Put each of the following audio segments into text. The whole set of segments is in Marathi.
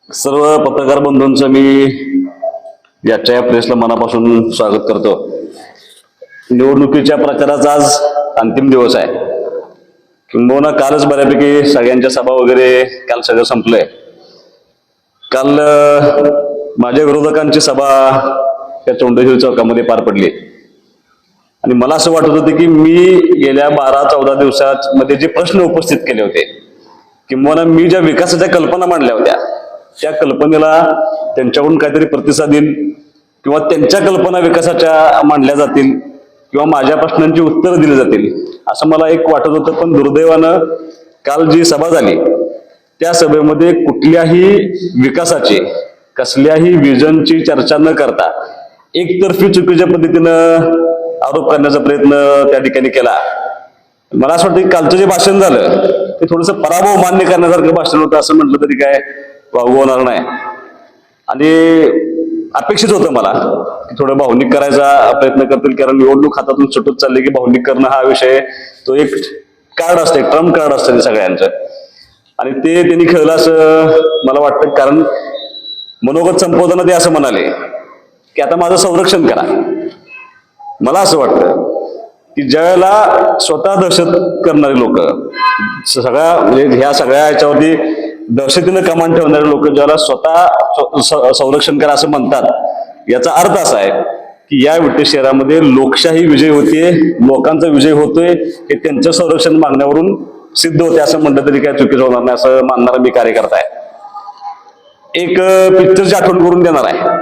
सर्व पत्रकार बंधूंचं मी याच्या प्रेसला मनापासून स्वागत करतो. निवडणुकीच्या प्रचाराचा आज अंतिम दिवस आहे. किंबहुना कालच बऱ्यापैकी सगळ्यांच्या सभा वगैरे काल सगळं संपलंय. काल माझ्या विरोधकांची सभा त्या चौंडेश्वरी चौकामध्ये पार पडली आणि मला असं वाटत होतं की मी गेल्या 12-14 दिवसांमध्ये जे प्रश्न उपस्थित केले होते किंबहुना मी ज्या विकासाच्या कल्पना मांडल्या होत्या त्या कल्पनेला त्यांच्याकडून काहीतरी प्रतिसाद येईल किंवा त्यांच्या कल्पना विकासाच्या मांडल्या जातील किंवा माझ्या प्रश्नांची उत्तरं दिली जातील असं मला एक वाटत होतं. पण दुर्दैवानं काल जी सभा झाली त्या सभेमध्ये कुठल्याही विकासाची कसल्याही विजनची चर्चा न करता एकतर्फी चुकीच्या पद्धतीनं आरोप करण्याचा प्रयत्न त्या ठिकाणी केला. मला असं वाटतं की कालचं जे भाषण झालं ते थोडंसं पराभव मान्य करण्यासारखं भाषण होतं असं म्हटलं तरी काय वावगं होणार नाही. आणि अपेक्षित होतं मला की थोडं भावनिक करायचा प्रयत्न करतील, कारण निवडणूक हातातून सुटत चालली की भावनिक करणं हा विषय तो एक कार्ड असते, ट्रम्प कार्ड असतं ते सगळ्यांचं, आणि ते त्यांनी खेळलं असं मला वाटतं. कारण मनोगत संपवताना ते असं म्हणाले की आता माझं संरक्षण करा. मला असं वाटतं की ज्यावेळेला स्वतः दहशत करणारे लोक सगळ्या म्हणजे ह्या सगळ्या याच्यावरती दहशतीनं कमान ठेवणारे लोक ज्याला स्वतः संरक्षण करा असं म्हणतात, याचा अर्थ असा आहे की या विटे शहरामध्ये लोकशाही विजय होते, लोकांचा विजय होतोय हे त्यांचं संरक्षण मागण्यावरून सिद्ध होते असं म्हणलं तरी काय चुकीचं होणार नाही असं मानणारा मी कार्यकर्ता आहे. एक पिक्चरची आठवण करून देणार आहे.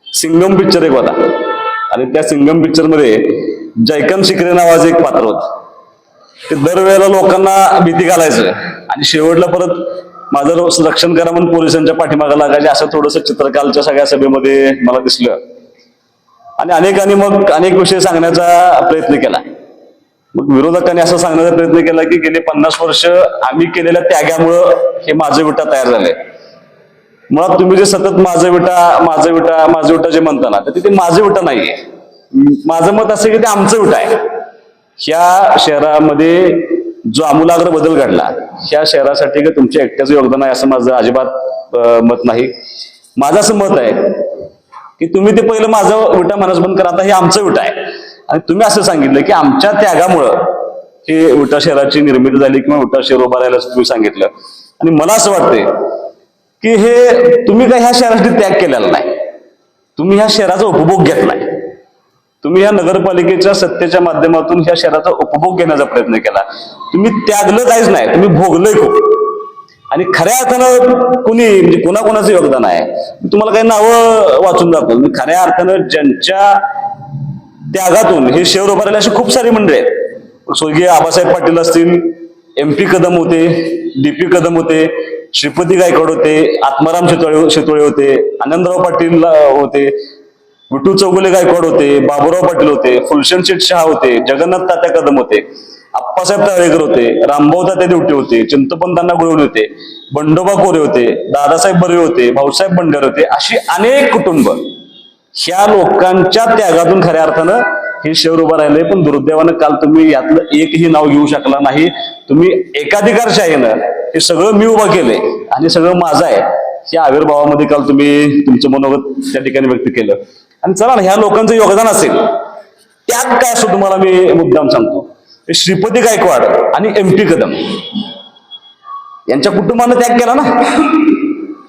सिंगम पिक्चर एक होता आणि त्या सिंगम पिक्चर मध्ये जयकांत शिकरे नावाचं एक पात्र होतं. ते दरवेळेला लोकांना भीती घालायचं आणि शेवटला परत माझं रक्षण करा म्हणून पोलिसांच्या पाठीमागे लागायचे असं थोडंसं चित्रकालच्या सगळ्या सभेमध्ये मला दिसलं. आणि अनेकांनी मग अनेक विषय सांगण्याचा प्रयत्न केला. मग विरोधकांनी असं सांगण्याचा प्रयत्न केला की गेले 50 वर्ष आम्ही केलेल्या त्यागामुळं हे माझं विटा तयार झाले. मुळात तुम्ही जे सतत माझं विटा जे म्हणता ना, तर ते माझं विटा नाहीये. माझं मत असं की ते आमचं विटा आहे. ह्या शहरामध्ये जो आमूलाग्र बदल घडला ह्या शहरासाठी का तुमच्या एकट्याचं योगदान आहे असं माझं अजिबात मत नाही. माझं असं मत आहे की तुम्ही ते पहिलं माझं विटा मानस बंद करा, आता हे आमचं विटा आहे. आणि तुम्ही असं सांगितलं की आमच्या त्यागामुळं हे विटा शहराची निर्मिती झाली किंवा विटा शहर उभा राहिलं असं तुम्ही सांगितलं. आणि मला असं वाटतंय की हे तुम्ही काय ह्या शहरासाठी त्याग केलेला नाही, तुम्ही ह्या शहराचा उपभोग घेतलाय. तुम्ही ह्या नगरपालिकेच्या सत्तेच्या माध्यमातून ह्या शहराचा उपभोग घेण्याचा प्रयत्न केला. तुम्ही त्यागलं काहीच नाही, तुम्ही भोगलंय खूप. आणि खऱ्या अर्थानं कुणी म्हणजे कोणाकोणाचं योगदान आहे मी तुम्हाला काही नावं वाचून दाखवतो. मी खऱ्या अर्थानं ज्यांच्या त्यागातून हे शहर उभं राहिले अशी खूप सारी मंडळी आहेत. स्वर्गीय आबासाहेब पाटील असतील, MP कदम होते, DP कदम होते, श्रीपती गायकवाड होते, आत्माराम शितोळे होते, आनंदराव पाटील होते, विठू चौगुले गायकवाड होते, बाबूराव पाटील होते, फुलशेन शेठ शहा होते, जगन्नाथ तात्या कदम होते, आप्पासाहेब ताळेकर होते, रामभाऊ तात्या देवटे होते, चिंतपंतांना गुळवले होते, बंडोबा कोरे होते, दादासाहेब बर्वे होते, भाऊसाहेब बंडारे होते. अशी अनेक कुटुंब ह्या लोकांच्या त्यागातून खऱ्या अर्थानं हे शहर उभं राहिले. पण दुर्दैवानं काल तुम्ही यातलं एकही नाव घेऊ शकला नाही. तुम्ही एकाधिकारशाहीनं हे सगळं मी उभं केलंय आणि सगळं माझं आहे या आविर्भावामध्ये काल तुम्ही तुमचं मनोगत त्या ठिकाणी व्यक्त केलं. आणि चला ना, ह्या लोकांचं योगदान असेल त्यात काय असं तुम्हाला मी मुद्दाम सांगतो. श्रीपती गायकवाड आणि MP कदम यांच्या कुटुंबानं त्याग केला ना.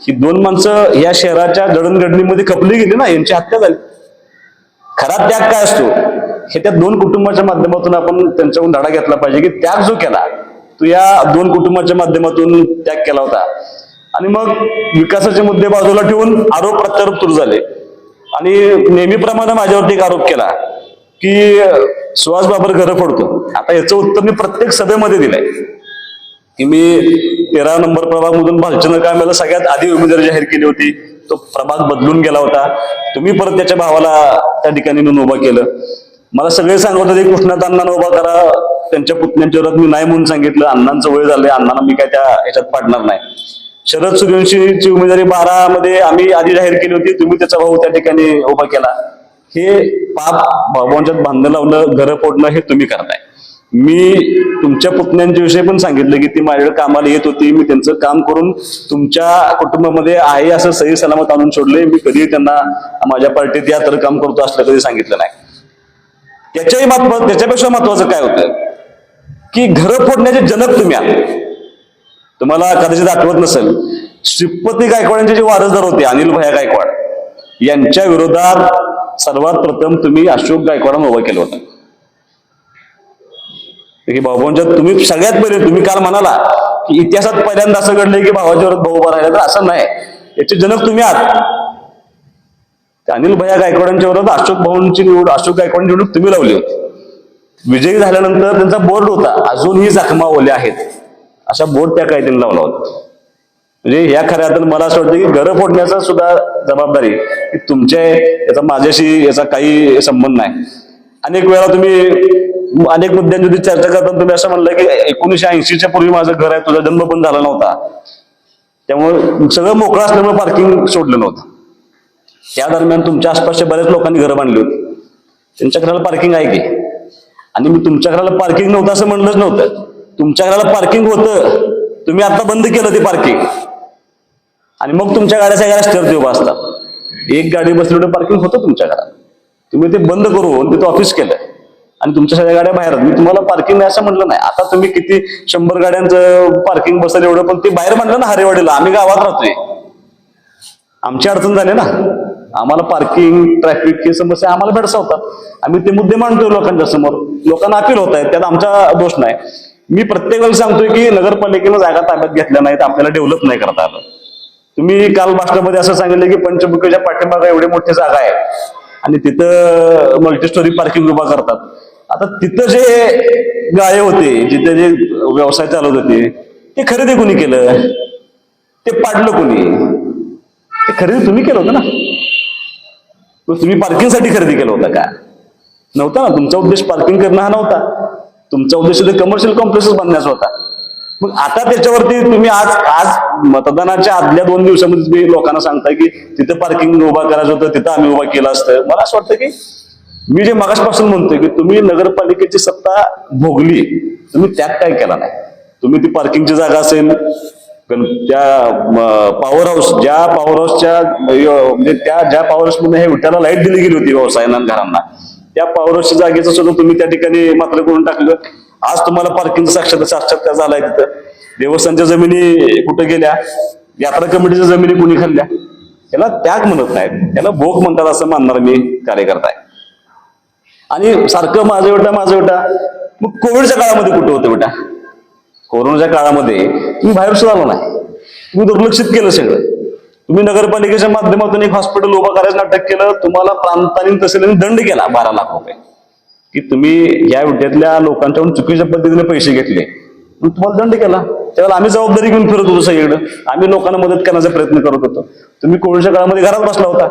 ही दोन माणसं या शहराच्या जडणघडणीमध्ये खपली गेली ना, यांची हत्या झाली. खरा त्याग काय असतो हे त्या दोन कुटुंबाच्या माध्यमातून आपण त्यांच्याकडून धडा घेतला पाहिजे की त्याग जो केला तो या दोन कुटुंबाच्या माध्यमातून त्याग केला होता. आणि मग विकासाचे मुद्दे बाजूला ठेवून आरोप प्रत्यारोप सुरू झाले. आणि नेहमीप्रमाणे माझ्यावरती एक आरोप केला की सुहास बाबर घरं फोडतो. आता याचं उत्तर मी प्रत्येक सभेमध्ये दिलंय की मी 13 नंबर प्रभागमधून भालचंद्र कांबळेला सगळ्यात आधी उमेदवारी जाहीर केली होती. तो प्रभाग बदलून गेला होता. तुम्ही परत त्याच्या भावाला त्या ठिकाणी नेऊन उभा केलं. मला सगळे सांगत होते कृष्णात अण्णांना उभा करा, त्यांच्या पुतण्यांच्या विरोधात मी नाही म्हणून सांगितलं. अण्णांचं वय झालंय, अण्णांना मी काय त्या ह्याच्यात पाडणार नाही. शरद सूर्यवंशीची उमेदवारी 12 मध्ये आम्ही आधी जाहीर केली होती, तुम्ही त्याचा भाऊ त्या ठिकाणी उभा केला. हे पाप भावांच्यात बांधणं लावलं, घरं फोडणं हे तुम्ही करताय. मी तुमच्या पुतण्यांच्या विषयी पण सांगितलं की ती माझ्याकडे कामाला येत होती, मी त्यांचं काम करून तुमच्या कुटुंबामध्ये आहे असं सही सलामत आणून सोडले. मी कधी त्यांना माझ्या पार्टीत या तर काम करतो असलं कधी सांगितलं नाही. त्याच्यापेक्षा महत्वाचं काय होतं की घरं फोडण्याचे जनक तुम्ही आहात. तुम्हाला कदाचित आठवत नसेल, श्रीपती गायकवाडांचे जे वारसदार होते अनिल भैया गायकवाड, यांच्या विरोधात सर्वात प्रथम तुम्ही अशोक गायकवाडांना उभं केलं होतं की भाऊभाऊंच्या तुम्ही सगळ्यात पहिले, तुम्ही काल म्हणाला की इतिहासात पहिल्यांदा असं घडलंय की भावाच्या विरोधात भाऊ उभा राहिला, तर असं नाही. याचे जनक तुम्ही आहात. अनिल भैया गायकवाडांच्या विरोधात अशोक गायकवाड निवडणूक तुम्ही लावली होती. विजयी झाल्यानंतर त्यांचा बोर्ड होता, अजूनही जखमा ओल्या आहेत अशा बोर्ड त्या कायद्याने लावला होता. म्हणजे या खऱ्या अर्थानं मला असं वाटतं की घरं फोडण्याचा सुद्धा जबाबदारी की तुमच्या, याचा माझ्याशी याचा काही संबंध नाही. अनेक वेळा तुम्ही अनेक मुद्द्यांची चर्चा करताना तुम्ही असं म्हणलं की 1980च्या पूर्वी माझं घर आहे, तुझा जन्म पण झाला नव्हता, त्यामुळे सगळं मोकळं असल्यामुळे पार्किंग सोडलं नव्हतं. त्या दरम्यान तुमच्या आसपासच्या बऱ्याच लोकांनी घरं बांधली होती, त्यांच्या घराला पार्किंग आहे की. आणि मी तुमच्या घराला पार्किंग नव्हतं असं म्हणलंच नव्हतं. तुमच्या घराला पार्किंग होतं, तुम्ही आता बंद केलं ते पार्किंग, आणि मग तुमच्या गाड्या सगळ्या रस्त्यावरती उभा असतात. एक गाडी बसली पार्किंग होतं तुमच्या घरात, तुम्ही ते बंद करून तिथं ऑफिस केलं आणि तुमच्या सगळ्या गाड्या बाहेर. मी तुम्हाला पार्किंग नाही असं म्हटलं नाही. आता तुम्ही किती 100 गाड्यांचं पार्किंग बसेल एवढं, पण ते बाहेर म्हणलं ना हरेवाडीला, आम्ही गावात राहतोय, आमची अडचण झाली ना, आम्हाला पार्किंग ट्रॅफिक ही समस्या आम्हाला भेडसावतात. आम्ही ते मुद्दे मांडतोय लोकांच्या समोर, लोकांना अपील होत आहेत, त्यात आमचा दोष नाही. मी प्रत्येक वेळी सांगतोय की नगरपालिकेनं जागा ताब्यात घेतल्या नाहीत, आपल्याला डेव्हलप नाही करता आलं. तुम्ही काल भाषणामध्ये असं सांगितलं की पंचमुखीच्या पाठीमागे एवढी मोठी जागा आहे आणि तिथं मल्टीस्टोरी पार्किंग उभा करतात. आता तिथं जे गाळे होते, जिथे जे व्यवसाय चालवत होते, ते खरेदी कोणी केलं, ते पाडलं कोणी, ते खरेदी तुम्ही केलं होतं ना. तुम्ही पार्किंगसाठी खरेदी केलं होतं का? नव्हता ना. तुमचा उद्देश पार्किंग करणं हा नव्हता, तुमचा उद्देश ते कमर्शियल कॉम्प्लेक्सेस बांधण्याचा होता. मग आता त्याच्यावरती तुम्ही आज मतदानाच्या आदल्या 2 दिवसामध्ये तुम्ही लोकांना सांगताय की तिथं पार्किंग उभा करायचं होतं, तिथं आम्ही उभा केलं असतं. मला असं वाटतं की मी जे मगासपासून म्हणतोय की तुम्ही नगरपालिकेची सत्ता भोगली, तुम्ही त्यात काय केला नाही. तुम्ही ती पार्किंगची जागा असेल, त्या पॉवर हाऊस, ज्या पॉवर हाऊसच्या म्हणजे ज्या पॉवर हाऊसमध्ये हे विट्याला लाईट दिली गेली होती व्यवसायांना घरांना, त्या पॉवर हाऊसच्या जागेचं सुद्धा तुम्ही त्या ठिकाणी मात्र करून टाकलं. आज तुम्हाला पार्किंगचा साक्षात्कार झालाय. तिथं देवस्थानच्या जमिनी कुठे गेल्या, यात्रा कमिटीच्या जमिनी कुणी खाल्ल्या, याला त्याग म्हणत नाहीत, याला भोग म्हणतात असं मानणार मी कार्यकर्ता आहे. आणि सारखं माझं बेटा. मग कोविडच्या काळामध्ये कुठं होतं बेटा? कोरोनाच्या काळामध्ये तुम्ही बाहेर सुद्धा आला नाही, तुम्ही दुर्लक्षित केलं सगळं. तुम्ही नगरपालिकेच्या माध्यमातून एक हॉस्पिटल उभं करायचं नाटक केलं, तुम्हाला प्रांतांनी तहसीलने दंड केला 12 लाख रुपये की तुम्ही या विट्यातल्या लोकांच्याकडून चुकीच्या पद्धतीने पैसे घेतले, तुम्हाला दंड केला. त्यावेळेला आम्ही जबाबदारी घेऊन फिरत होतो सगळीकडे, आम्ही लोकांना मदत करण्याचा प्रयत्न करत होतो. तुम्ही कोविडच्या काळामध्ये घरात बसला होता.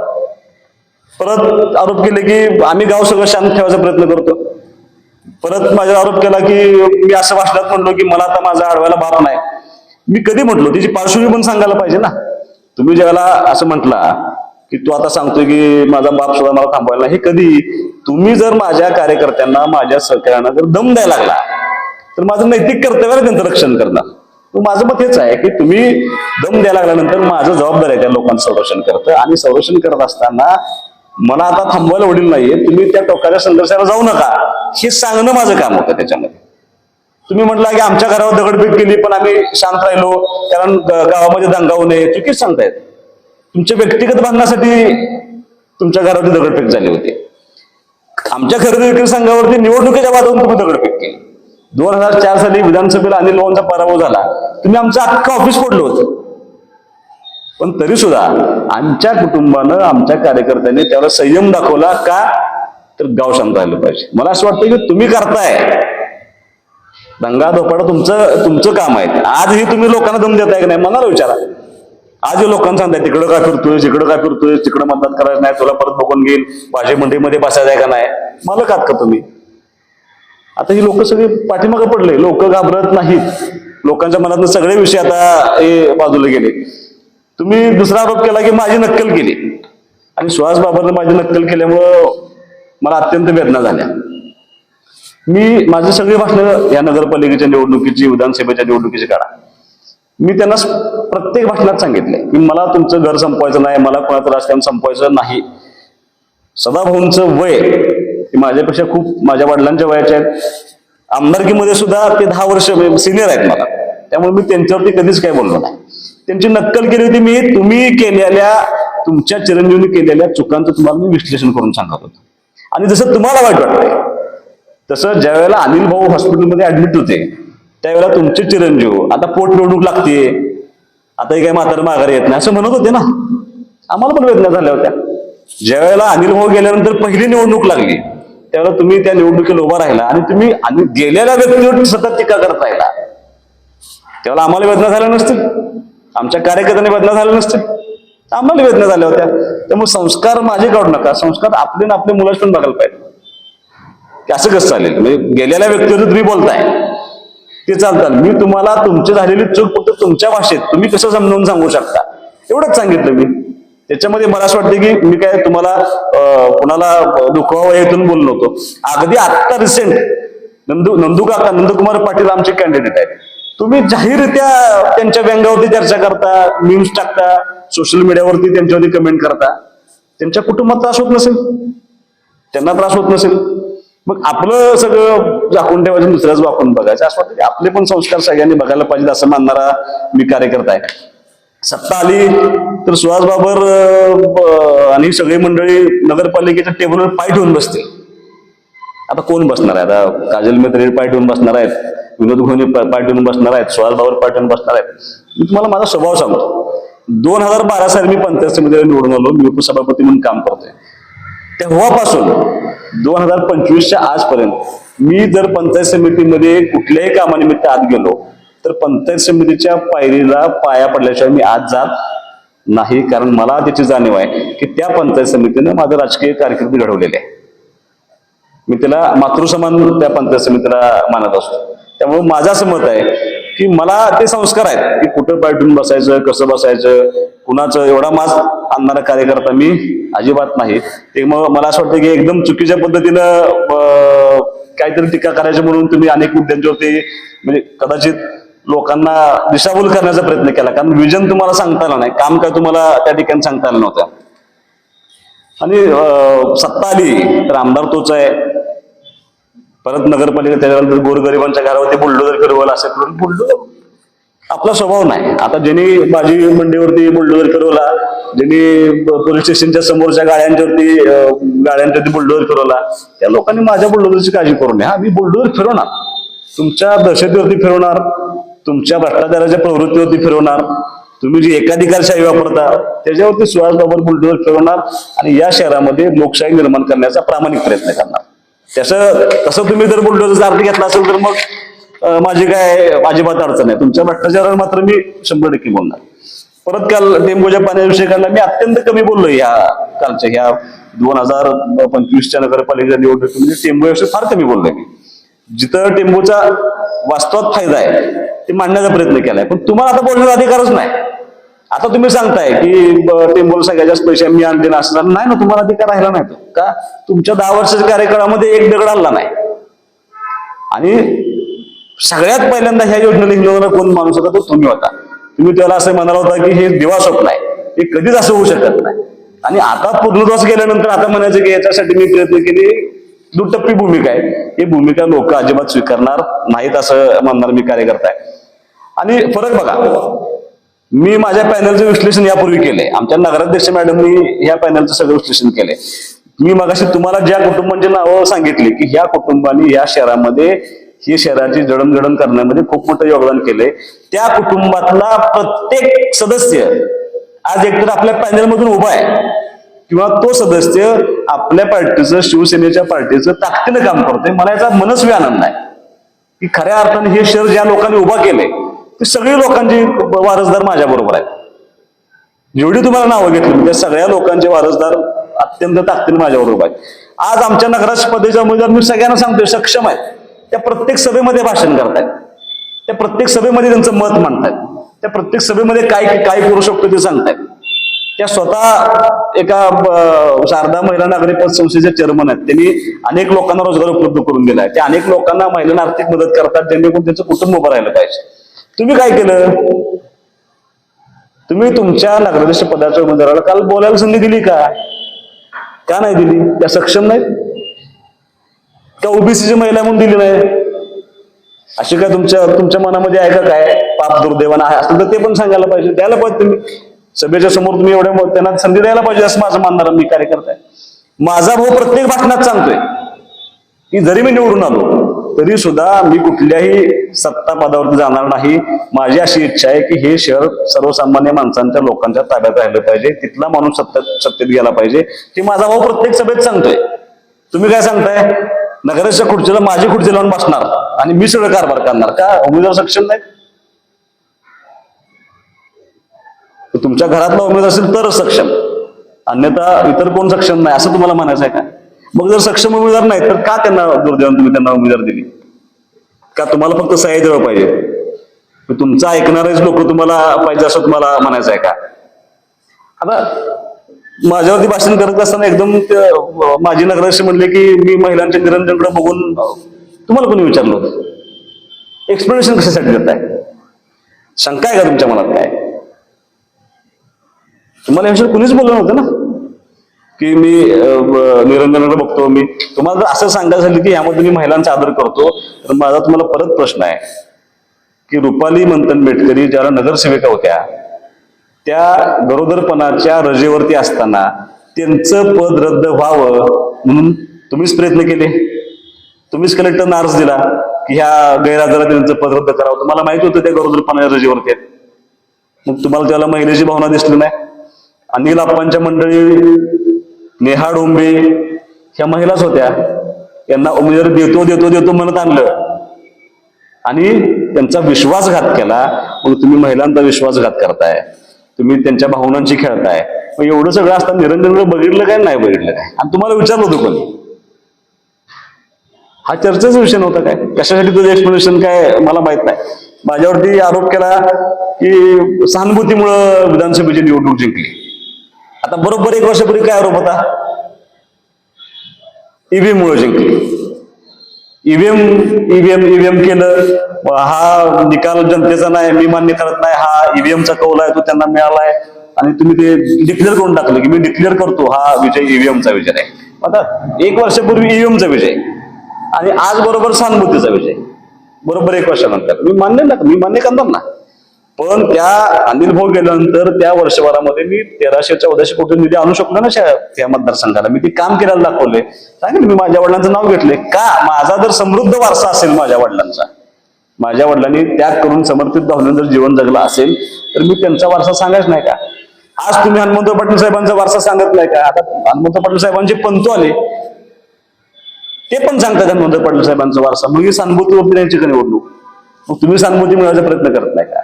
परत आरोप केले की आम्ही गाव सगळं शांत ठेवायचा प्रयत्न करतो. परत माझ्यावर आरोप केला की मी असं भाषणात म्हणलो की मला आता माझा अडवायला बाप नाही. मी कधी म्हटलो? त्याची पार्श्वभूमी पण सांगायला पाहिजे ना. तुम्ही ज्याला असं म्हटला की तू आता सांगतोय की माझा बाप सुद्धा मला थांबवायला, हे कधी? तुम्ही जर माझ्या कार्यकर्त्यांना, माझ्या सहकार्यांना जर दम द्यायला लागला तर माझं नैतिक कर्तव्य त्यांचं रक्षण करणं. माझं मत हेच आहे की तुम्ही दम द्यायला लागल्यानंतर माझं जबाबदारी आहे त्या लोकांचं संरक्षण करतं. आणि संरक्षण करत असताना मला आता थांबवायला वडील नाहीये, तुम्ही त्या टोकाच्या संघर्षाला जाऊ नका हे सांगणं माझं काम होतं. त्याच्यामध्ये तुम्ही म्हटलं की आमच्या घरावर दगडफेक केली पण आम्ही शांत राहिलो कारण गावामध्ये दंगा होऊ नये, चुकीच सांगतायत. तुमच्या व्यक्तिगत भांडणासाठी तुमच्या घरावरती दगडफेक झाली होती. आमच्या खरेदी विक्री संघावरती निवडणुकीच्या वादावरून तुम्ही दगडफेक केली. 2004 साली विधानसभेला अनिल भाऊंचा पराभव झाला, तुम्ही आमचं अख्खं ऑफिस फोडलं होतं. पण तरी सुद्धा आमच्या कुटुंबानं, आमच्या कार्यकर्त्यांनी त्याला संयम दाखवला का? तर गाव शांत राहिलं पाहिजे. मला असं वाटतं की तुम्ही करताय दंगा धोपाडा, तुमचं काम आहे. आजही तुम्ही लोकांना दम देताय की नाही मनाला विचारा. आज लोकांना सांगताय तिकडं काय फिरतोय, जिकडं काय फिरतोय, तिकडं मतदान करायचं नाही, तुला परत बघून घेईल, भाजी मंडईमध्ये बसायचं आहे का नाही, मला कात का तुम्ही? आता ही लोक सगळे पाठीमागे पडले, लोक घाबरत नाहीत. लोकांच्या मनातून सगळे विषय आता हे बाजूला गेले. तुम्ही दुसरा आरोप केला की माझी नक्कल केली, आणि सुहास बाबरने माझी नक्कल केल्यामुळं मला अत्यंत वेदना झाल्या. मी माझी सगळी भाषणं या नगरपालिकेच्या निवडणुकीची, विधानसभेच्या निवडणुकीची काढा. मी त्यांना प्रत्येक भाषणात सांगितले की मला तुमचं घर संपवायचं नाही, मला कोणाचं राजकारण संपवायचं नाही. सदाभाऊंचं वय ते माझ्यापेक्षा खूप, माझ्या वडिलांच्या वयाचे आहेत. आमदारकीमध्ये सुद्धा ते 10 वर्ष सिनियर आहेत मला, त्यामुळे मी त्यांच्यावरती कधीच काही बोललो नाही. त्यांची नक्कल केली होती मी. तुम्ही केलेल्या, तुमच्या चिरंजीवनी केलेल्या चुकांचं तुम्हाला मी विश्लेषण करून सांगत होतो. आणि जसं तुम्हाला वाईट वाटतंय तसं ज्या वेळेला अनिल भाऊ हॉस्पिटलमध्ये ऍडमिट होते त्यावेळेला तुमचे चिरंजीव आता पोटनिवडणूक लागते, आता काही म्हातारं माघारी येत नाही असं म्हणत होते ना. आम्हाला पण वेदना झाल्या होत्या. ज्या वेळेला अनिल भाऊ गेल्यानंतर पहिली निवडणूक लागली त्यावेळेला तुम्ही त्या निवडणुकीला उभा राहिला आणि तुम्ही गेलेल्या व्यक्तीवर सतत टीका करत राहिला. त्यावेळेला आम्हाला वेदना झाल्या नसतील, आमच्या कार्यकर्त्यांनी वेदना झाल्या नसतील, आम्हाला वेदना झाल्या होत्या. त्यामुळे संस्कार माझे काढू नका, संस्कार आपले ना आपल्या मुलाच पण बघायला पाहिजे की असं कसं चालेल. म्हणजे गेलेल्या व्यक्तीवर तुम्ही बोलताय ते चालतात. मी तुम्हाला तुमची झालेली चूक फक्त तुमच्या भाषेत तुम्ही कसं समजावून सांगू शकता एवढंच सांगितलं मी. त्याच्यामध्ये मला असं वाटतं की मी काय तुम्हाला कोणाला दुखवावं यातून बोललो नव्हतो. अगदी आत्ता रिसेंट नंदकुमार पाटील आमचे कॅन्डिडेट आहेत. तुम्ही जाहीररित्या त्यांच्या व्यंगावरती चर्चा करता, मीम्स टाकता, सोशल मीडियावरती त्यांच्यावरती कमेंट करता. त्यांच्या कुटुंबात त्रास होत नसेल, त्यांना त्रास होत नसेल, मग आपलं सगळं झाकून ठेवायचं, दुसऱ्याच वापरून बघायचं. असं वाटतं की आपले पण संस्कार सगळ्यांनी बघायला पाहिजे असं मानणारा मी कार्यकर्ता आहे. सत्ता आली तर सुहास बाबर आणि सगळी मंडळी नगरपालिकेच्या टेबलवर पाय ठेवून बसते. आता कोण बसणार आहे? आता काजल मित्र पाय ठेवून बसणार आहेत, विनोद घोनी पाय ठेवून बसणार आहेत, सुहास बाबर पाय ठेवून बसणार आहेत. मी तुम्हाला माझा स्वभाव सांगतो. 2012 साली मी पंचायत समितीला निवडून आलो, मी उपसभापती म्हणून काम करतोय. तेव्हापासून 2025च्या आजपर्यंत मी जर पंचायत समितीमध्ये कुठल्याही कामानिमित्त आत गेलो तर पंचायत समितीच्या पायरीला पाया पडल्याशिवाय मी आज जात नाही. कारण मला त्याची जाणीव आहे की त्या पंचायत समितीने माझं राजकीय कारकीर्द घडवलेले आहे. मी त्याला मातृसमान त्या पंचायत समितीला मानत असतो. त्यामुळे माझं असं मत आहे की मला ते संस्कार आहेत की कुठं पायटून बसायचं, कसं बसायचं, कुणाचं एवढा माज आणणारा कार्यकर्ता मी अजिबात नाही. ते मग मला असं वाटतं की एकदम चुकीच्या पद्धतीनं काहीतरी टीका करायची म्हणून तुम्ही अनेक मुद्द्यांच्यावरती म्हणजे कदाचित लोकांना दिशाभूल करण्याचा प्रयत्न केला. कारण विजन तुम्हाला सांगता आलं नाही, काम काय तुम्हाला त्या ठिकाणी सांगता आलं नव्हतं. आणि सत्ता आली तर आमदार तोच आहे, परत नगरपालिका त्याच्यानंतर गोरगरिबांच्या घरावरती बुलडोजर फिरवलं असेल करून बुलडोजर आपला स्वभाव नाही. आता ज्यांनी भाजी मंडीवरती बुलडोजर फिरवला, ज्यांनी पोलीस स्टेशनच्या समोरच्या गाड्यांवरती बुलडोजर फिरवला, त्या लोकांनी माझ्या बुलडोजरची काळजी करू नये. हा, मी बुलडोजर फिरवणार, तुमच्या दहशतीवरती फिरवणार, तुमच्या भ्रष्टाचाराच्या प्रवृत्तीवरती फिरवणार, तुम्ही जी एकाधिकारशाही वापरता त्याच्यावरती सुहास बाबर बुलडोजर फिरवणार आणि या शहरामध्ये लोकशाही निर्माण करण्याचा प्रामाणिक प्रयत्न करणार. तसं तुम्ही जर बुलडोजरचा अर्थ घेतला असेल तर मग माझी काय अजिबात अडचण आहे. तुमच्या भ्रष्टाचारावर मात्र मी 100% बोलणार. परत काल टेंबूच्या पाण्याविषयी काढला, मी अत्यंत कमी बोललो ह्या कालच्या ह्या 2025च्या नगरपालिकेच्या निवडणुकीमध्ये टेंबूविषयी फार कमी बोललोय मी. जिथं टेंबूचा वास्तवात फायदा आहे ते मांडण्याचा प्रयत्न केलाय, पण तुम्हाला आता बोलण्याचा अधिकारच नाही. आता तुम्ही सांगताय की टेंबूला सगळ्यात जास्त पैसे मी आणले ना, असं नाही ना, तुम्हाला अधिकार राहिला नाही. तो का तुमच्या 10 वर्षाच्या कार्यकाळामध्ये एक दगड आणला नाही. आणि सगळ्यात पहिल्यांदा ह्या योजनेला हिंगवणारा कोण माणूस होता तो तुम्ही होता. तुम्ही त्याला असं म्हणाला होता की हे दिवा स्वप्न आहे, हे कधीच असं होऊ शकत नाही. आणि आता पूर्णत्वास गेल्यानंतर आता म्हणायचं की याच्यासाठी मी प्रयत्न केले, दुटप्पी भूमिका आहे. ही भूमिका लोक अजिबात स्वीकारणार नाहीत असं म्हणणार मी कार्यकर्ता आहे. आणि फरक बघा, मी माझ्या पॅनलचं विश्लेषण यापूर्वी केलंय, आमच्या नगराध्यक्ष मॅडमनी ह्या पॅनलचं सगळं विश्लेषण केलंय. मी मगाशी तुम्हाला ज्या कुटुंबांची नावं सांगितली की ह्या कुटुंबांनी या शहरामध्ये ही शहराची जडणघडण करण्यामध्ये खूप मोठं योगदान केलंय, त्या कुटुंबातला प्रत्येक सदस्य आज एकतर आपल्या पॅनलमधून उभा आहे किंवा तो सदस्य आपल्या पार्टीचं, शिवसेनेच्या पार्टीचं ताकदीनं काम करतोय. मला याचा मनस्वी आनंद आहे की खऱ्या अर्थाने हे शहर ज्या लोकांनी उभा केलंय ते सगळी लोकांची वारसदार माझ्या बरोबर आहेत. जेवढी तुम्हाला नावं घेतली त्या सगळ्या लोकांचे वारसदार अत्यंत ताकदीने माझ्या बरोबर आहेत. आज आमच्या नगराध्यक्षपदाच्या उमेदवार मी सगळ्यांना सांगतोय सक्षम आहेत. त्या प्रत्येक सभेमध्ये भाषण करतायत, त्या प्रत्येक सभेमध्ये त्यांचं मत मांडतायत, त्या प्रत्येक सभेमध्ये काय करू शकतो ते सांगतायत. त्या स्वतः एका शारदा महिला नागरी पतसंस्थेचे चेअरमन आहेत. त्यांनी अनेक लोकांना रोजगार उपलब्ध करून दिलाय. ते अनेक लोकांना महिलांना आर्थिक मदत करतात जेणेकरून त्यांचं कुटुंब उभं राहिलं पाहिजे. तुम्ही काय केलं? तुम्ही तुमच्या नगराध्यक्ष पदाच्या उमेदवाराला काल बोलायला संधी दिली का? का नाही दिली? त्या सक्षम नाहीत का? ओबीसीची महिला म्हणून दिली नाही? अशी काय तुमच्या मनामध्ये आहे का काय पाप दुर्दैवानं आहे असं तर ते पण सांगायला पाहिजे, द्यायला पाहिजे. तुम्ही सभेच्या समोर तुम्ही एवढ्या त्यांना संधी द्यायला पाहिजे असं माझं मानणार मी कार्यकर्ता आहे. माझा भाऊ प्रत्येक भाषणात सांगतोय की जरी मी निवडून आलो तरी सुद्धा मी कुठल्याही सत्ता पदावरती जाणार नाही. माझी अशी इच्छा आहे की हे शहर सर्वसामान्य माणसांच्या लोकांच्या ताब्यात राहिलं पाहिजे, तिथला माणूस सत्तेत गेला पाहिजे, हे माझा भाऊ प्रत्येक सभेत सांगतोय. तुम्ही काय सांगताय? नगराच्या खुर्चीला माझी खुर्ची लावून बसणार आणि मी सगळं कारभार करणार का? उमेदवार सक्षम नाही? तुमच्या घरातला उमेदवार असेल तरच सक्षम, अन्यथा इतर कोण सक्षम नाही असं तुम्हाला म्हणायचं आहे का? मग जर सक्षम उमेदवार नाही तर का त्यांना दुर्दैवाने तुम्ही त्यांना उमेदवार दिली? का तुम्हाला फक्त सह्या द्यावं पाहिजे? तुमचं ऐकणारेच लोक तुम्हाला पाहिजे असं तुम्हाला म्हणायचं आहे का? आता माझ्यावरती भाषण करत असताना एकदम माझी नगराध्यक्ष म्हणले की मी महिलांच्या निरंजनकडे बघून, तुम्हाला कोणी विचारलं होतं? एक्सप्लेनेशन कशासाठी देताय? शंका आहे का तुमच्या मनात? काय तुम्हाला याविषयी कुणीच बोललं नव्हतं ना की मी निरंजनाकडे बघतो. मी तुम्हाला जर असं सांगायचं झालं की यामध्ये मी महिलांचा आदर करतो तर माझा तुम्हाला परत प्रश्न आहे की रुपाली मंथन बेटकरी ज्याला नगरसेविका होत्या त्या गरोदरपणाच्या रजेवरती असताना त्यांचं पद रद्द व्हावं म्हणून तुम्हीच प्रयत्न केले. तुम्हीच कलेक्टरना अर्ज दिला की ह्या गैरहजरात त्यांचं पद रद्द करावं. तुम्हाला माहित होतं त्या गरोदरपणाच्या रजेवरती आहेत, मग तुम्हाला त्याला महिलेची भावना दिसली नाही. अनिल आप्पांच्या मंडळी, नेहा डोंबे ह्या महिलाच होत्या. यांना उमेदवार देतो देतो देतो म्हणत आणलं आणि त्यांचा विश्वासघात केला. मग तुम्ही महिलांचा विश्वासघात करताय, तुम्ही त्यांच्या भावनांची खेळताय. मग एवढं सगळं असताना निरंजनकडे बघितलं काय नाही बघितलं काय? आणि तुम्हाला विचारलं होतं कोणी? हा चर्चेचा विषय नव्हता काय? कशासाठी तुझं एक्सप्लेनेशन काय मला माहित नाही. माझ्यावरती आरोप केला की सहानुभूतीमुळं विधानसभेची निवडणूक जिंकली. आता बरोबर 1 वर्षापूर्वी काय आरोप होता? ईव्हीएम मुळे जिंकली. ईव्हीएम केलं, हा निकाल जनतेचा नाही, मी मान्य करत नाही, हा ईव्हीएमचा कौल आहे तो त्यांना मिळालाय आणि तुम्ही ते डिक्लेअर करून टाकलं की मी डिक्लेअर करतो हा विजय ईव्हीएमचा विजय आहे. आता 1 वर्षापूर्वी ईव्हीएमचा विजय आणि आज बरोबर सहानुभूतीचा विजय, बरोबर 1 वर्षानंतर. मी मान्य करणार ना. पण त्या अनिल भाऊ गेल्यानंतर त्या वर्षभरामध्ये मी 1300-1400 कोटी निधी आणू शकलो ना त्या मतदारसंघाला. मी ते काम केल्याला दाखवले. सांगितलं मी माझ्या वडिलांचं नाव घेतले का? माझा जर समृद्ध वारसा असेल माझ्या वडिलांचा, माझ्या वडिलांनी त्याग करून समर्पित भावनेनं जर जीवन जगलं असेल तर मी त्यांचा वारसा सांगायच नाही का? आज तुम्ही हनुमंत पाटील साहेबांचा वारसा सांगत नाही का? आता हनुमंत पाटील साहेबांचे पंतू आले ते पण सांगतात हनुमंत पाटील साहेबांचा वारसा. मग ही सहानुभूती द्यायची का निवडणूक? मग तुम्ही सहानुभूती मिळवायचा प्रयत्न करत नाही का?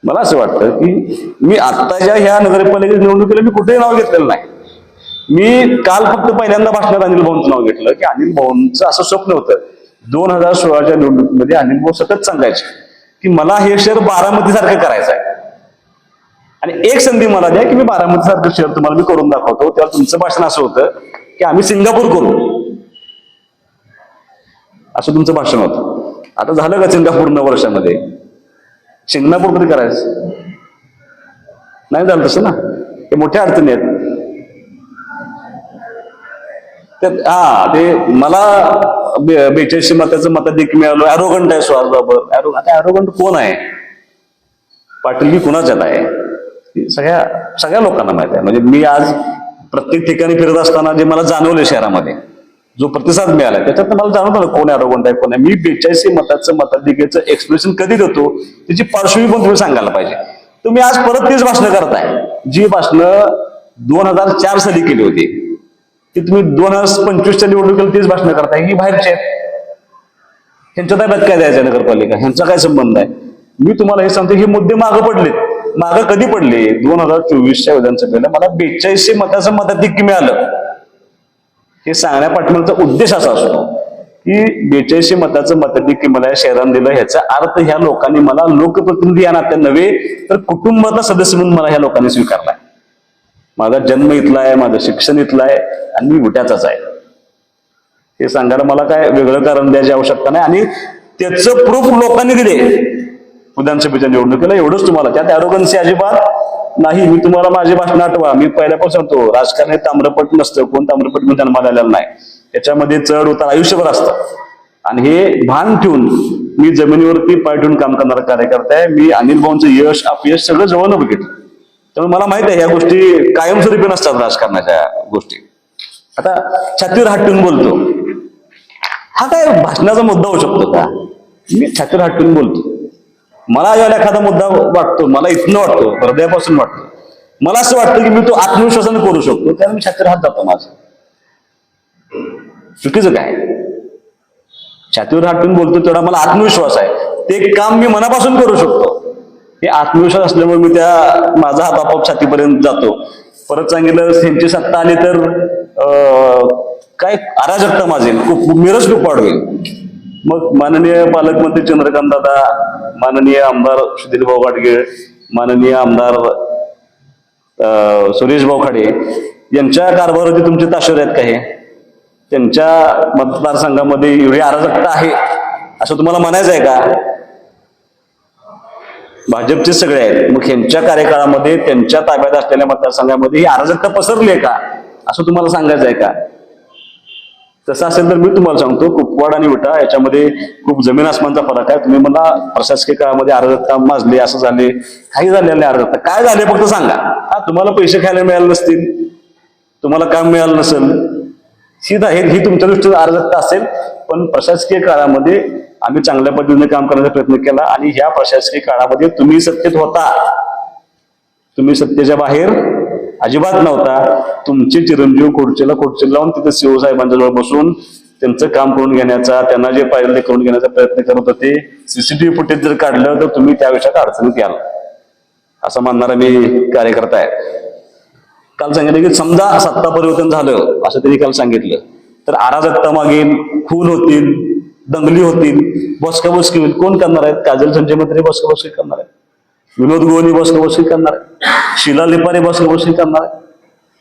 मला असं वाटतं की मी आत्ताच्या ह्या नगरपालिकेच्या निवडणुकीला मी कुठेही नाव घेतलेलं नाही. मी काल फक्त पहिल्यांदा भाषणात अनिल भाऊंचं नाव घेतलं की अनिल भाऊंचं असं स्वप्न होतं 2016च्या निवडणुकीमध्ये अनिल भाऊ सतत सांगायचे की मला हे शहर बारामती सारखं करायचं आहे आणि एक संधी मला द्या की मी बारामती सारखं शहर तुम्हाला मी करून दाखवतो. तेव्हा तुमचं भाषण असं होतं की आम्ही सिंगापूर करू, असं तुमचं भाषण होतं. आता झालं का सिंगापूर 9 वर्षामध्ये? सिंगापूर कधी करायचं नाही झालं तसं ना. हे मोठ्या अडचणी आहेत. ते मला 42 मताचं मताधिक्य मिळालं. ॲरोगंट आहे सुहास बाबर. आता ॲरोगंट कोण आहे? पाटील की कुणाच्यात आहे? सगळ्या लोकांना माहित आहे. म्हणजे मी आज प्रत्येक ठिकाणी फिरत असताना जे मला जाणवलं शहरामध्ये जो प्रतिसाद मिळाला त्याच्यात मला जाणवतं कोण ॲरोगंट आहे कोण आहे. मी 42 मताचं मताधिक्याचं एक्सप्रेशन कधी देतो त्याची पार्श्वभूमी पण तुम्ही सांगायला पाहिजे. तुम्ही आज परत तीच भाषणं करताय जी भाषणं 2004 साली केली होती ती तुम्ही 2025च्या निवडणुकीला तीच भाषणं करताय. ही बाहेरचे आहेत, ह्यांच्या ताब्यात काय द्यायचं नगरपालिका? ह्यांचा काय संबंध आहे? मी तुम्हाला हे सांगतो, हे मुद्दे मागं पडलेत. मागं कधी पडले? 2024च्या विधानसभेला मला 42 मताचं मताधिक्य मिळालं. हे सांगण्या पाठीमागचा उद्देश असा असतो की 42 मताचं मताधिक्य मला या शहरानं दिलं, ह्याचा अर्थ ह्या लोकांनी मला लोकप्रतिनिधी या नात्या नव्हे तर कुटुंबाचा सदस्य म्हणून मला ह्या लोकांनी स्वीकारलाय. माझा जन्म इथला आहे, माझं शिक्षण इथलं आहे आणि मी विट्याचाच आहे. हे सांगायला मला काय वेगळं कारण द्यायची आवश्यकता नाही. आणि त्याचं प्रूफ लोकांनी दिले विधानसभेच्या निवडणुकीला. एवढंच तुम्हाला, त्यात ॲरोगन्सी अजिबात नाही. मी तुम्हाला माझे भाषण आठवा, मी पहिल्यापासून सांगतो राजकारण हे ताम्रपट नसतं, कोण ताम्रपट मी जन्माला आलेला नाही. याच्यामध्ये चढ उतार आयुष्यभर असतं. आणि हे भान ठेवून मी जमिनीवरती पाय ठेवून काम करणारा कार्यकर्ता आहे. मी अनिल भाऊंचं यश अपयश सगळं जवळनं बघितलं. त्यामुळे मला माहित आहे ह्या गोष्टी कायमस्वरूपी नसतात राजकारणाच्या गोष्टी. आता छातीवर हात ठेवून बोलतो, हा काय भाषणाचा मुद्दा होऊ शकतो का? मी छातीवर हात ठेवून बोलतो. मला ज्यावेळेला एखादा मुद्दा वाटतो, मला इथनं वाटतो, हृदयापासून वाटतो, मला असं वाटतं की मी तो आत्मविश्वासाने करू शकतो, त्यामुळे मी छातीवर हात जातो माझं. चुकीचं काय? छातीवर हात ठेवून बोलतो तेवढा मला आत्मविश्वास आहे. ते काम मी मनापासून करू शकतो. हे आत्मविश्वास असल्यामुळे मी माझा हात आपोआप छातीपर्यंत जातो. परत सांगितलं त्यांची सत्ता आली तर काय अराजकता माजेल, मिरज खूप वाढवेल. मग माननीय पालकमंत्री चंद्रकांत दादा, माननीय आमदार सुधीर भाऊ गाडगीळ, माननीय आमदार सुरेश भाऊ खाडे यांच्या कारभारावरती तुमचे ताशेरे आहेत का? हे त्यांच्या मतदारसंघामध्ये एवढी अराजकता आहे असं तुम्हाला म्हणायचं आहे का? भाजपचे सगळे आहेत, मग यांच्या कार्यकाळामध्ये त्यांच्या ताब्यात असलेल्या मतदारसंघामध्ये ही अराजकता पसरली आहे का असं तुम्हाला सांगायचं आहे का? तसं असेल तर मी तुम्हाला सांगतो, कुपवाड आणि विटा याच्यामध्ये खूप जमीन आसमानचा फरक आहे. तुम्ही मला प्रशासकीय काळामध्ये अराजकता माजली, असं झाले, काही झालेलं नाही. अराजकता काय झाले फक्त सांगा. हा, तुम्हाला पैसे खायला मिळाले नसतील, तुम्हाला काम मिळालं नसेल, सीधा ही तुमच्या दृष्टीने अराजकता असेल. पण प्रशासकीय काळामध्ये आम्ही चांगल्या पद्धतीने काम करण्याचा प्रयत्न केला आणि ह्या प्रशासकीय काळामध्ये तुम्ही सत्तेत होता, तुम्ही सत्तेच्या बाहेर अजिबात नव्हता. तुमचे चिरंजीव खोडचेला लावून तिथे सीओ साहेबांच्या जवळ बसून त्यांचं काम करून घेण्याचा, त्यांना जे पाहिजे ते करून घेण्याचा प्रयत्न करत होते. सीसीटीव्ही फुटेज जर काढलं तर तुम्ही त्या विषयात अडचणीत याल असं मानणारा मी कार्यकर्ता आहे. काल सांगितलं की समजा सत्ता परिवर्तन झालं असं त्यांनी काल सांगितलं तर अराजकता मागेल, खून होतील, दंगली होतील, बसकाबसकी होईल. कोण करणार आहेत? काजल संजय मंत्री बसकाबसकी करणार आहेत, विनोद गोवनी बसकाबसकी करणार आहे, शीला लिपारे बसकाबसकी करणार आहे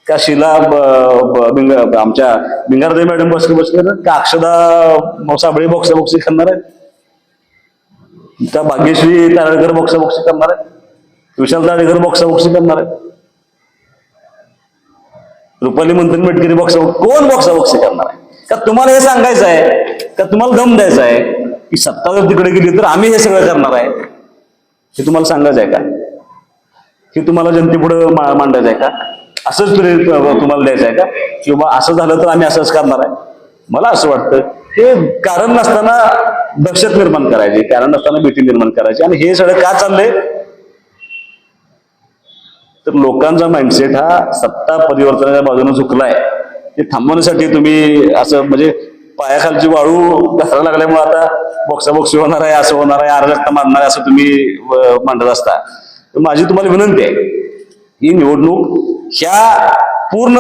का, शीला आमच्या बिंगारदे मॅडम बसकाबसकी करणार का, अक्षदा साबळे बॉक्साबॉक्सी करणार आहेत का, भाग्यश्री तारळकर बॉक्साबॉक्सी करणार आहेत, विशाल तारळकर बॉक्साबॉक्सी करणार आहेत, रुपाली मंत्री मेटकरी कोण बॉक्साबॉक्सी करणार आहे का? तुम्हाला हे सांगायचं आहे का, तुम्हाला दम द्यायचा आहे की सत्ता जर तिकडे गेली तर आम्ही हे सगळं करणार आहे, हे तुम्हाला सांगायचं आहे का? हे तुम्हाला जनतेपुढे मांडायचं आहे का? असंच तुम्हाला द्यायचं आहे का? किंवा असं झालं तर आम्ही असंच करणार आहे? मला असं वाटतं हे कारण नसताना दहशत निर्माण करायची, कारण नसताना भीती निर्माण करायची. आणि हे सगळं का चाललंय तर लोकांचा माइंडसेट हा सत्ता परिवर्तनाच्या बाजूने झुकलाय. ते थांबवण्यासाठी तुम्ही असं म्हणजे पायाखालची वाळू घसरायला लागल्यामुळे आता बॉक्साबॉक्सी होणार आहे, असं होणार आहे, अराजकता मारणार आहे असं तुम्ही मांडत असता. तर माझी तुम्हाला विनंती आहे, ही निवडणूक ह्या पूर्ण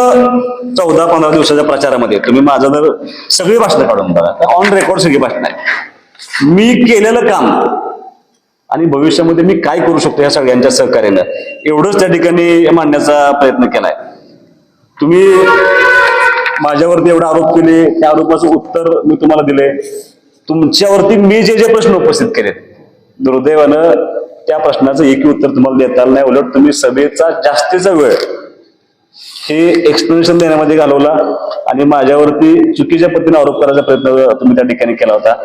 14-15 दिवसाच्या प्रचारामध्ये तुम्ही माझं जर सगळी भाषणं काढून बघा, तर ऑन रेकॉर्ड सगळी भाषणं आहे. मी केलेलं काम आणि भविष्यामध्ये मी काय करू शकतो या सगळ्यांच्या सहकार्यानं एवढंच त्या ठिकाणी मांडण्याचा प्रयत्न केलाय. तुम्ही माझ्यावरती एवढा आरोप केले, त्या आरोपाचं उत्तर मी तुम्हाला दिले. तुमच्यावरती मी जे जे प्रश्न उपस्थित केलेत, दुर्दैवानं त्या प्रश्नाचं एकही उत्तर तुम्हाला देता आलं नाही. उलट तुम्ही सभेचा जास्तीचा वेळ हे एक्सप्लेनेशन देण्यामध्ये घालवला आणि माझ्यावरती चुकीच्या पद्धतीने आरोप करायचा प्रयत्न तुम्ही त्या ठिकाणी केला होता.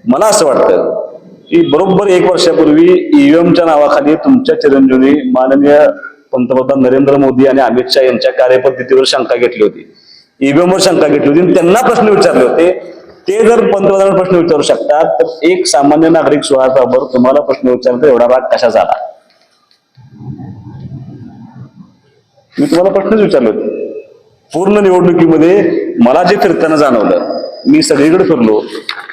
मला असं वाटतं की बरोबर 1 वर्षापूर्वी ईव्हीएमच्या नावाखाली तुमच्या चिरंजीवी माननीय पंतप्रधान नरेंद्र मोदी आणि अमित शहा यांच्या कार्यपद्धतीवर शंका घेतली होती, ईव्हीएमवर शंका घेतली होती, त्यांना प्रश्न विचारले होते. ते जर पंतप्रधान प्रश्न विचारू शकतात तर एक सामान्य नागरिक सुहासावर तुम्हाला प्रश्न विचारतो एवढा राग कशा झाला? मी तुम्हाला प्रश्नच विचारले होते. पूर्ण निवडणुकीमध्ये मला जे फिरताना जाणवलं, मी सगळीकडे फिरलो,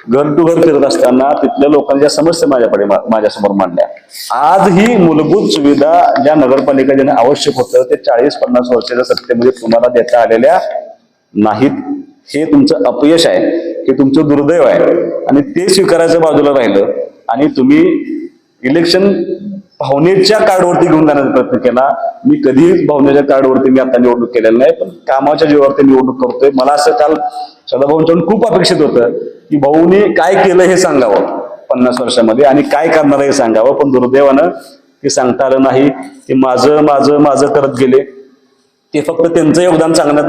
घर टू घर फिरत असताना तिथल्या लोकांच्या समस्या माझ्यासमोर मांडल्या. आजही मूलभूत सुविधा ज्या नगरपालिका ज्यांना आवश्यक होतं ते 40-50 वर्षाच्या सत्तेमध्ये तुम्हाला देता आलेल्या नाहीत. हे तुमचं अपयश आहे. हे तुमचं दुर्दैव आहे. आणि ते स्वीकारायच्या बाजूला राहिलं आणि तुम्ही इलेक्शन भावनेच्या कार्डवरती घेऊन जाण्याचा प्रयत्न केला. मी कधीच भावनेच्या कार्डवरती मी आता निवडणूक केलेली नाही, पण कामाच्या जीवावरती निवडणूक करतोय. मला असं काल सदाभाऊंच्याकडून खूप अपेक्षित होतं की भाऊने काय केलं हे सांगावं 50 वर्षामध्ये आणि काय करणार हे सांगावं, पण दुर्दैवानं ते सांगता आलं नाही. ते माझं माझं माझं करत गेले. ते फक्त त्यांचं योगदान सांगण्यात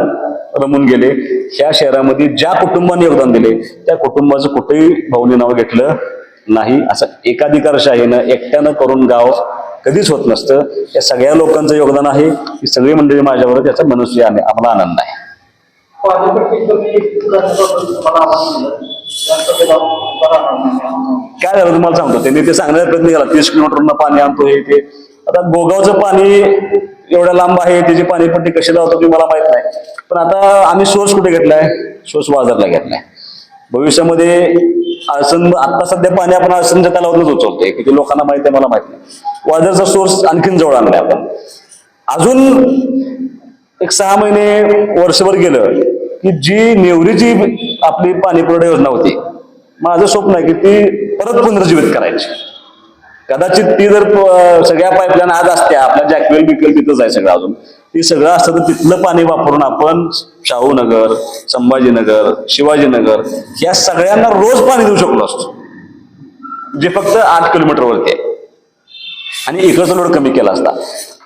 रमून गेले. ह्या शहरामध्ये ज्या कुटुंबाने योगदान दिले त्या कुटुंबाचं कुठेही भाऊने नाव घेतलं नाही. असं एकाधिकारशाहीनं एकट्यानं करून गाव कधीच होत नसतं. या सगळ्या लोकांचं योगदान आहे. ही सगळी मंडळी माझ्याबरोबर, त्याचा मनुष्य आहे, आम्हाला आनंद आहे. काय झालं तुम्हाला सांगतो, त्यांनी ते सांगण्याचा प्रयत्न केला 30 किलोमीटरनं पाणी आणतो हे ते. आता गोगावचं पाणी एवढ्या लांब आहे, त्याची पाणीपट्टी कशी लावतो ते मला माहित नाही. पण आता आम्ही सोर्स कुठे घेतलाय? सोर्स बाजारला घेतलाय. भविष्यामध्ये अडचण, आता सध्या पाणी आपण अडचणच्या तलावातूनच उचलतोय, किती लोकांना माहिती आहे मला माहित नाही. वाजरचा सोर्स आणखीन जवळ आणलाय आपण. अजून एक 6 महिने वर्षभर गेलं की जी नेवरीची आपली पाणी पुरवठा योजना होती, माझं स्वप्न आहे की ती परत पुनर्जीवित करायची. कदाचित ती जर सगळ्या पाईपलाईन आज असत्या, आपल्या जॅकवेल बिकवेल तिथंच आहे सगळं, अजून ती सगळं असतं तर तिथलं पाणी वापरून आपण शाहूनगर, संभाजीनगर, शिवाजीनगर या सगळ्यांना रोज पाणी देऊ शकलो असतो, जे फक्त 8 किलोमीटरवरती आहे. आणि इकडचा लोड कमी केला असता.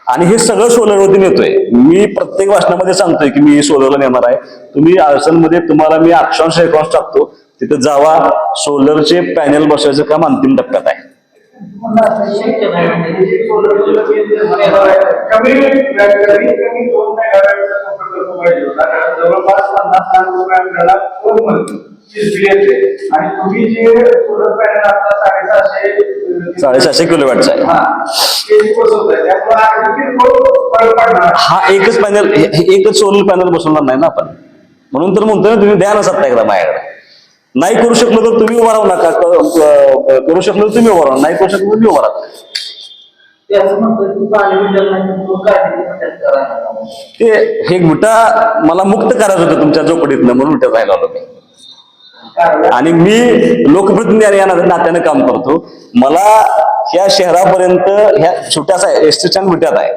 आणि हे सगळं सोलरवरती नेतोय. मी प्रत्येक भाषणामध्ये सांगतोय की मी सोलरला नेणार आहे. तुम्ही अडचणमध्ये तुम्हाला मी अक्षांश रेकॉर्ड टाकतो, तिथे जावा. सोलरचे पॅनल बसवायचं काम अंतिम टप्प्यात आहे. आणि तुम्ही जे सोलर पॅनल आता 750 किलोवॅटचा आहे. हा एकच पॅनल, एकच सोलर पॅनल बसवणार नाही ना आपण. म्हणून तर म्हणतोय ना, तुम्ही द्या ना सत्ता एकदा माझ्याकडे. नाही करू शकलो तर तुम्ही उभा राहू नका, करू शकलो तर तुम्ही उभा राहा, नाही करू शकलो तुम्ही उभा राहा. ते हे विटा मला मुक्त करायचं होतं तुमच्या चौकटीतनं, म्हणून विट्यात राहिला होतो मी. आणि मी लोकप्रतिनिधी या नात्यानं काम करतो. मला ह्या शहरापर्यंत ह्या छोट्याशा एसटीच्या विट्यात आहे,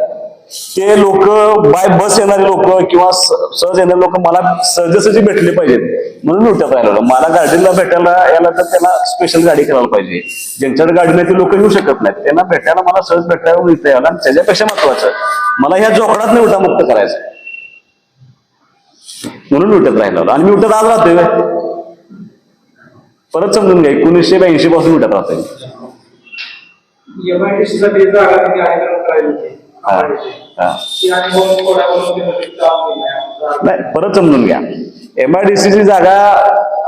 ते लोक बाय बस येणारे लोक किंवा सहज येणारे लोक मला सहजासहजी भेटले पाहिजेत म्हणून विट्यात राहिलो. मला गाडीला भेटायला याला तर त्याला स्पेशल गाडी करायला पाहिजे. ज्यांच्याकडे गाडी नाही ते लोक येऊ शकत नाहीत, त्यांना भेटायला मला सहज भेटायला मिळतं यायला. आणि त्याच्यापेक्षा महत्वाचं मला ह्या जोखडात विटा मुक्त करायचं म्हणून विट्यात राहिलो. आणि मी विट्यात आज राहतोय. परत समजून घ्या, 1982 पासून विट्यात राहतोय. नाही, परत समजून घ्या, MIDCची जागा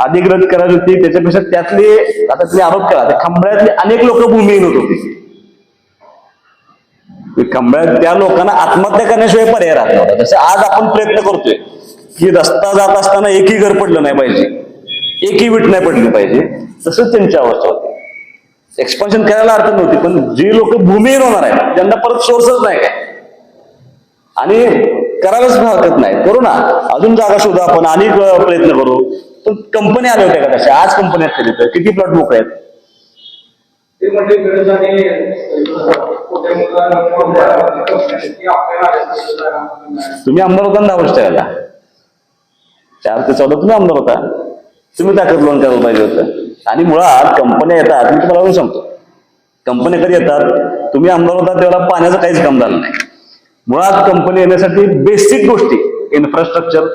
अधिग्रहित करायची होती. त्याच्यापेक्षा त्यातले आता तुम्ही आरोप करा, त्या खंबळ्यातली अनेक लोक भूमिहीन होत होती. खंबळ्यात त्या लोकांना आत्महत्या करण्याशिवाय पर्याय राहत नव्हता. जसं आज आपण प्रयत्न करतोय की रस्ता जात असताना एकही घर पडलं नाही पाहिजे, एकही वीट नाही पडली पाहिजे, तसंच त्यांची अवस्था होती. एक्सपान्शन करायला अर्थ नव्हती, पण जी लोक भूमिहीन होणार आहेत त्यांना परत सोर्सच नाही काय, आणि करायलाच हरकत नाही. करू ना, अजून जागा शोधू आपण, आणि प्रयत्न करू. पण कंपन्या आल्या होत्या का तशा? आज कंपन्या केली तर किती प्लॉट मोकळे आहेत? तुम्ही आमदार होता 10 वर्ष त्याला, 4 ते 14 तुम्ही आमदार होता. तुम्ही ताकद लोन करायला पाहिजे होतं. आणि मुळात कंपन्या येतात, मी तुम्हाला सांगतो, कंपन्या कधी येतात? तुम्ही आमदार होता तेव्हा पाण्याचं काहीच काम झालं नाही. मुळात कंपनी येण्यासाठी बेसिक गोष्टी, इन्फ्रास्ट्रक्चर,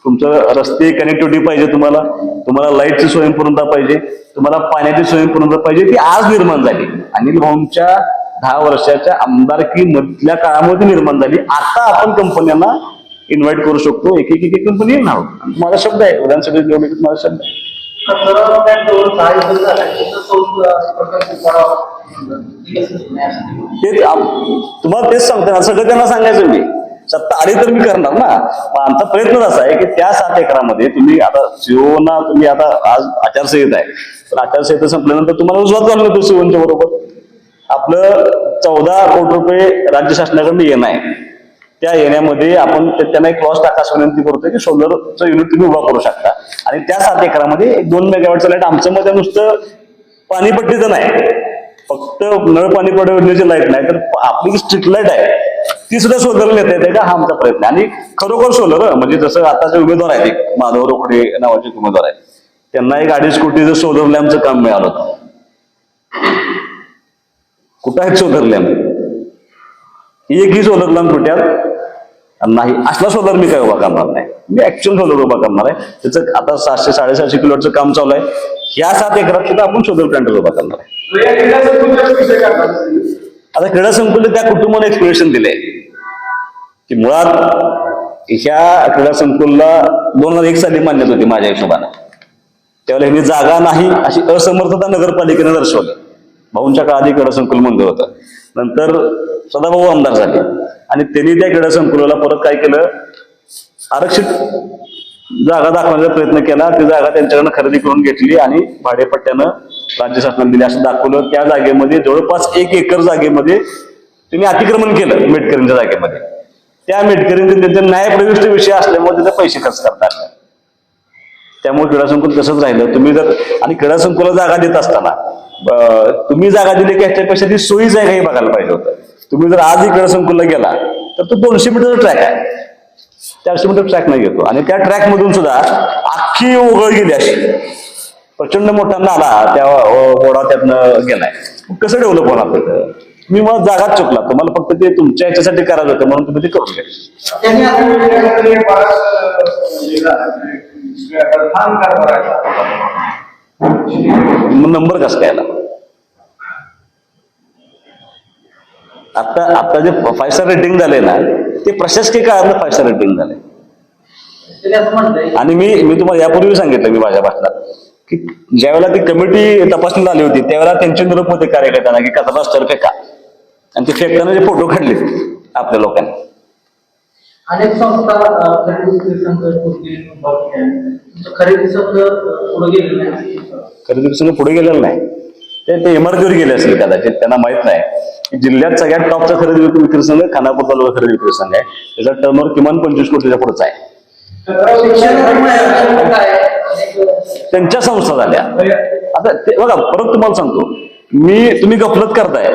तुमचं रस्ते कनेक्टिव्हिटी पाहिजे, तुम्हाला लाईटची स्वयंपूर्णता पाहिजे, तुम्हाला पाण्याची स्वयंपूर्णता पाहिजे. ती आज निर्माण झाली. अनिल भाऊंच्या 10 वर्षाच्या आमदारकी मधल्या काळामध्ये निर्माण झाली. आता आपण कंपन्यांना इन्व्हाइट करू शकतो. एक एक कंपनी येणार. माझा शब्द आहे, विधानसभेत निवडणुकीत माझा शब्द आहे. तुम्हाला तेच सांगतो ना, सगळं त्यांना सांगायचं मी. सत्ता आली तर मी करणार ना. आमचा प्रयत्न असा आहे की त्या 7 एकरामध्ये तुम्ही आता सीओना, तुम्ही आता आज आचारसंहिता आहे, तर आचारसंहिता संपल्यानंतर तुम्हाला उजवात घालून येतो सीओच्या बरोबर. आपलं 14 कोटी रुपये राज्य शासनाकडून येणं आहे. त्या येण्यामध्ये आपण त्यांना एक क्लॉज टाकास विनंती करतोय की सोलरचं युनिट तुम्ही उभा करू शकता आणि त्या 7 एकरामध्ये 2 मेगावॅटचं लाईट आमचं मध्ये नुसतं पाणीपट्टीचं नाही, फक्त नळ पाणी पुरवठा योजनेची लाईट नाही तर आपली स्ट्रीट लाईट आहे ती सुद्धा सोलर नेता येते का, हा आमचा प्रयत्न आहे. आणि खरोखर सोलर म्हणजे जसं आता जे उमेदवार आहेत, एक माधव रोकडे नावाचे एक उमेदवार आहेत, त्यांना एक 2.5 कोटीचं सोलर लॅम्पचं काम मिळालं होतं. कुठं आहेत सोलर लॅम्प? एकही सोलर लॅम्प कुठ्यात नाही. असला सोलर मी काय उभा करणार नाही, मी ऍक्च्युअल सोलर उभा करणार आहे. त्याचं आता 700-750 किलोवॅटचं काम चालू आहे. ह्या 7 एकरात सुद्धा आपण सोलर प्लांट उभा करणार आहे. आता क्रीडा संकुल त्या कुटुंबाने एक्सप्लेनेशन दिले की मुळात ह्या क्रीडा संकुलला 2001 साली मान्यता होती माझ्या हिशोबानं. त्यावेळेला ह्यांनी जागा नाही अशी असमर्थता नगरपालिकेने दर्शवली. भाऊंच्या काळात क्रीडा संकुल मंजूर होतं. नंतर सदाभाऊ आमदार झाले आणि त्यांनी त्या क्रीडा संकुलाला परत काय केलं, आरक्षित जागा दाखवण्याचा प्रयत्न केला. ती जागा त्यांच्याकडनं खरेदी करून घेतली आणि भाडेपट्ट्यानं राज्य शासनाने दिली असं दाखवलं. त्या जागेमध्ये जवळपास 1 एकर जागेमध्ये त्यांनी अतिक्रमण केलं मेटकरींच्या जागेमध्ये. त्या मेटकरींचे त्यांचे न्यायप्रविष्ट विषय असल्यामुळे त्याचे पैसे खर्च करतात. त्यामुळे क्रीडा संकुल तसंच राहिलं. तुम्ही जर आणि क्रीडा संकुला जागा देत असताना तुम्ही जागा दिली की ह्याच्यापेक्षा ती सोयीच आहे हे बघायला पाहिजे होतं. तुम्ही जर आज क्रीडा संकुलला गेला तर तो 200 मीटरचा ट्रॅक आहे, 400 मीटर ट्रॅक नाही घेतो आणि त्या ट्रॅक मधून सुद्धा अख्खी ओघळ गेली अशी प्रचंड मोठा नाला त्या ओढा त्यातनं गेलाय. कसं डेव्हलप होणार तिथं? मी मला जागाच चुकला. तुम्हाला फक्त ते तुमच्या याच्यासाठी करायचं होतं म्हणून तुम्ही ते करून नंबर कसं काय आला? आता जे 5 स्टार रेटिंग झाले ना ते प्रशासकीय काळात 5 स्टार रेटिंग झाले. आणि मी तुम्हाला यापूर्वी सांगितलं मी माझ्या भाषणात की ज्यावेळेला ती कमिटी तपासणीला आली होती त्यावेळेला त्यांचे निरोप होते कार्यकर्त्यांना की कचरा रस्त्यावर फेका आणि ते फेकताना जे फोटो काढले आपल्या लोकांनी. अनेक संस्था खरेदी संघ पुढे गेलेलं नाही. ते इमारतीवर गेले असेल कदाचित, त्यांना माहित नाही की जिल्ह्यात सगळ्यात टॉपचा खरेदी विक्री संघ खानापूर तालुका खरेदी विक्री संघ आहे. त्याचा टर्नओव्हर किमान 25 कोटीच्या पुढचा आहे. त्यांच्या संस्था झाल्या. आता ते बघा, परत तुम्हाला सांगतो तुम्ही गफलत करताय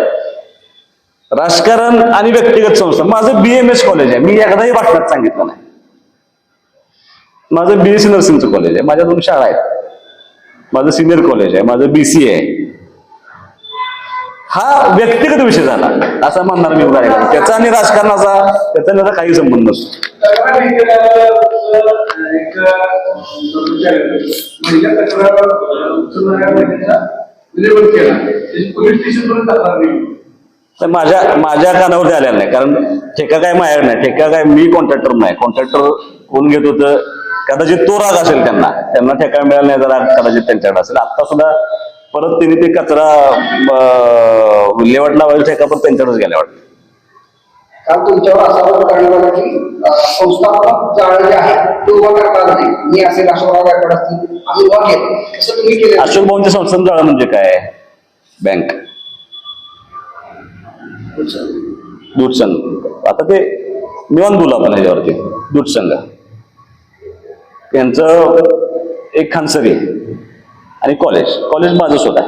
राजकारण आणि व्यक्तिगत संस्था. माझं BMS कॉलेज आहे, मी एकदाही भाषणात सांगितलं नाही. माझं BSc नर्सिंगचं कॉलेज आहे, माझ्या 2 शाळा आहेत, माझं सिनियर कॉलेज आहे, माझं BCA आहे. हा व्यक्तिगत विषय झाला असं म्हणणार मी उदाहरण. त्याचा आणि राजकारणाचा त्याचा काही संबंध नसतो. तर माझ्या कानावरती आलेला नाही, कारण ठेका काय माझ्यावर नाही. ठेका काय मी कॉन्ट्रॅक्टर नाही. कॉन्ट्रॅक्टर कोण घेत होतं कदाचित तो राग असेल, त्यांना ठेका मिळाला नाही तर राग कदाचित त्यांच्याकडे असेल. आता सुद्धा परत त्यांनी ते कचरा विल्हेवाट लावायला ठेका पण त्यांच्याकडेच गेल्या वाटतं. कारण तुमच्यावर असा आढळला की संस्थात्मक जाळं जे आहे ते उभं करणार नाही. मी असेल अशोकराव गायकवाड असतील आम्ही उभा केलं, तसं तुम्ही केलं. अशोक भाऊंच्या संस्थान जाळं म्हणजे काय? बँक, दूध संघ. आता ते निवांत बोलू आपण ह्याच्यावरती. दूध संघ यांचं एक खानसरी आणि कॉलेज माझं स्वतः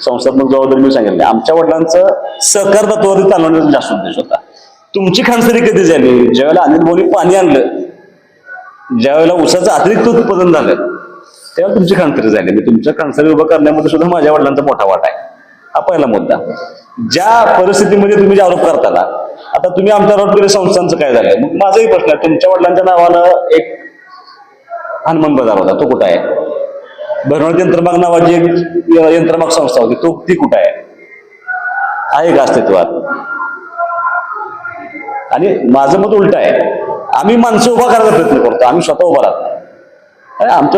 संस्थात्मक जबाबदारी मी सांगितली. आमच्या वडिलांचं सहकार तत्वावरती चालवण्याचा जास्त उद्देश होता. तुमची खानसरी कधी झाली? ज्यावेळेला अनिल भाऊनी पाणी आणलं, ज्यावेळेला ऊसाचं अतिरिक्त उत्पादन झालं तेव्हा तुमची खानसरी झाली. मी तुमच्या खानसरी उभं करण्यामध्ये सुद्धा माझ्या वडिलांचा मोठा वाटा आहे. हा पहिला मुद्दा. ज्या परिस्थितीमध्ये तुम्ही जे आरोप करता ना, आता तुम्ही आमच्या आरोप संस्थांचं काय झालंय? मग माझाही प्रश्न आहे, तुमच्या वडिलांच्या नावानं एक हनुमान बाजार होता, तो कुठं आहे? भरवण यंत्रमाग नावाची एक यंत्रमाग संस्था होती, ती कुठं आहे का अस्तित्वात? आणि माझं मत उलट आहे, आम्ही माणसं उभा करायचा प्रयत्न करतो, आम्ही स्वतः उभा राहतो.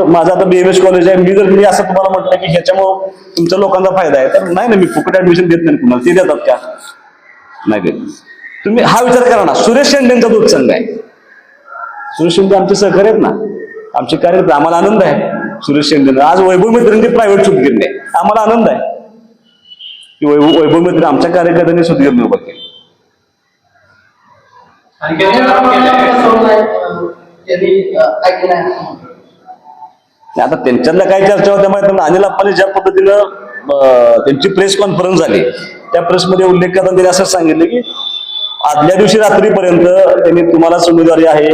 माझं आता BMS कॉलेज आहे. मी असं तुम्हाला म्हटलं की ह्याच्यामुळे तुमच्या लोकांचा फायदा आहे, तर नाही ना, मी फुकट ऍडमिशन देत नाही कुणाला. ते देतात का? नाही देत. तुम्ही हा विचार करा ना, सुरेश शेंडेंचा दूध संघ आहे. सुरेश शेंडे आमचे सहकारी आहेत ना, आमचे कार्यकर्ते. आम्हाला आनंद आहे सुरेश शेंडे. आज वैभव मित्रांनी प्रायव्हेट सूतगिरणी आहे, आम्हाला आनंद आहे की वैभव मित्र आमच्या कार्यकर्त्यांनी सूतगिरणी उभं केली. अनेक जणांना फसवलं आहे, त्यांनी ऐकलं आहे. आता त्यांच्यातल्या काही चर्चा होत्या माहिती नाही. अनिल अप्पांनी ज्या पद्धतीनं त्यांची प्रेस कॉन्फरन्स झाली त्या प्रेसमध्ये उल्लेख करताना त्यांनी असं सांगितलं की आदल्या दिवशी रात्रीपर्यंत त्यांनी तुम्हालाच उमेदवारी आहे,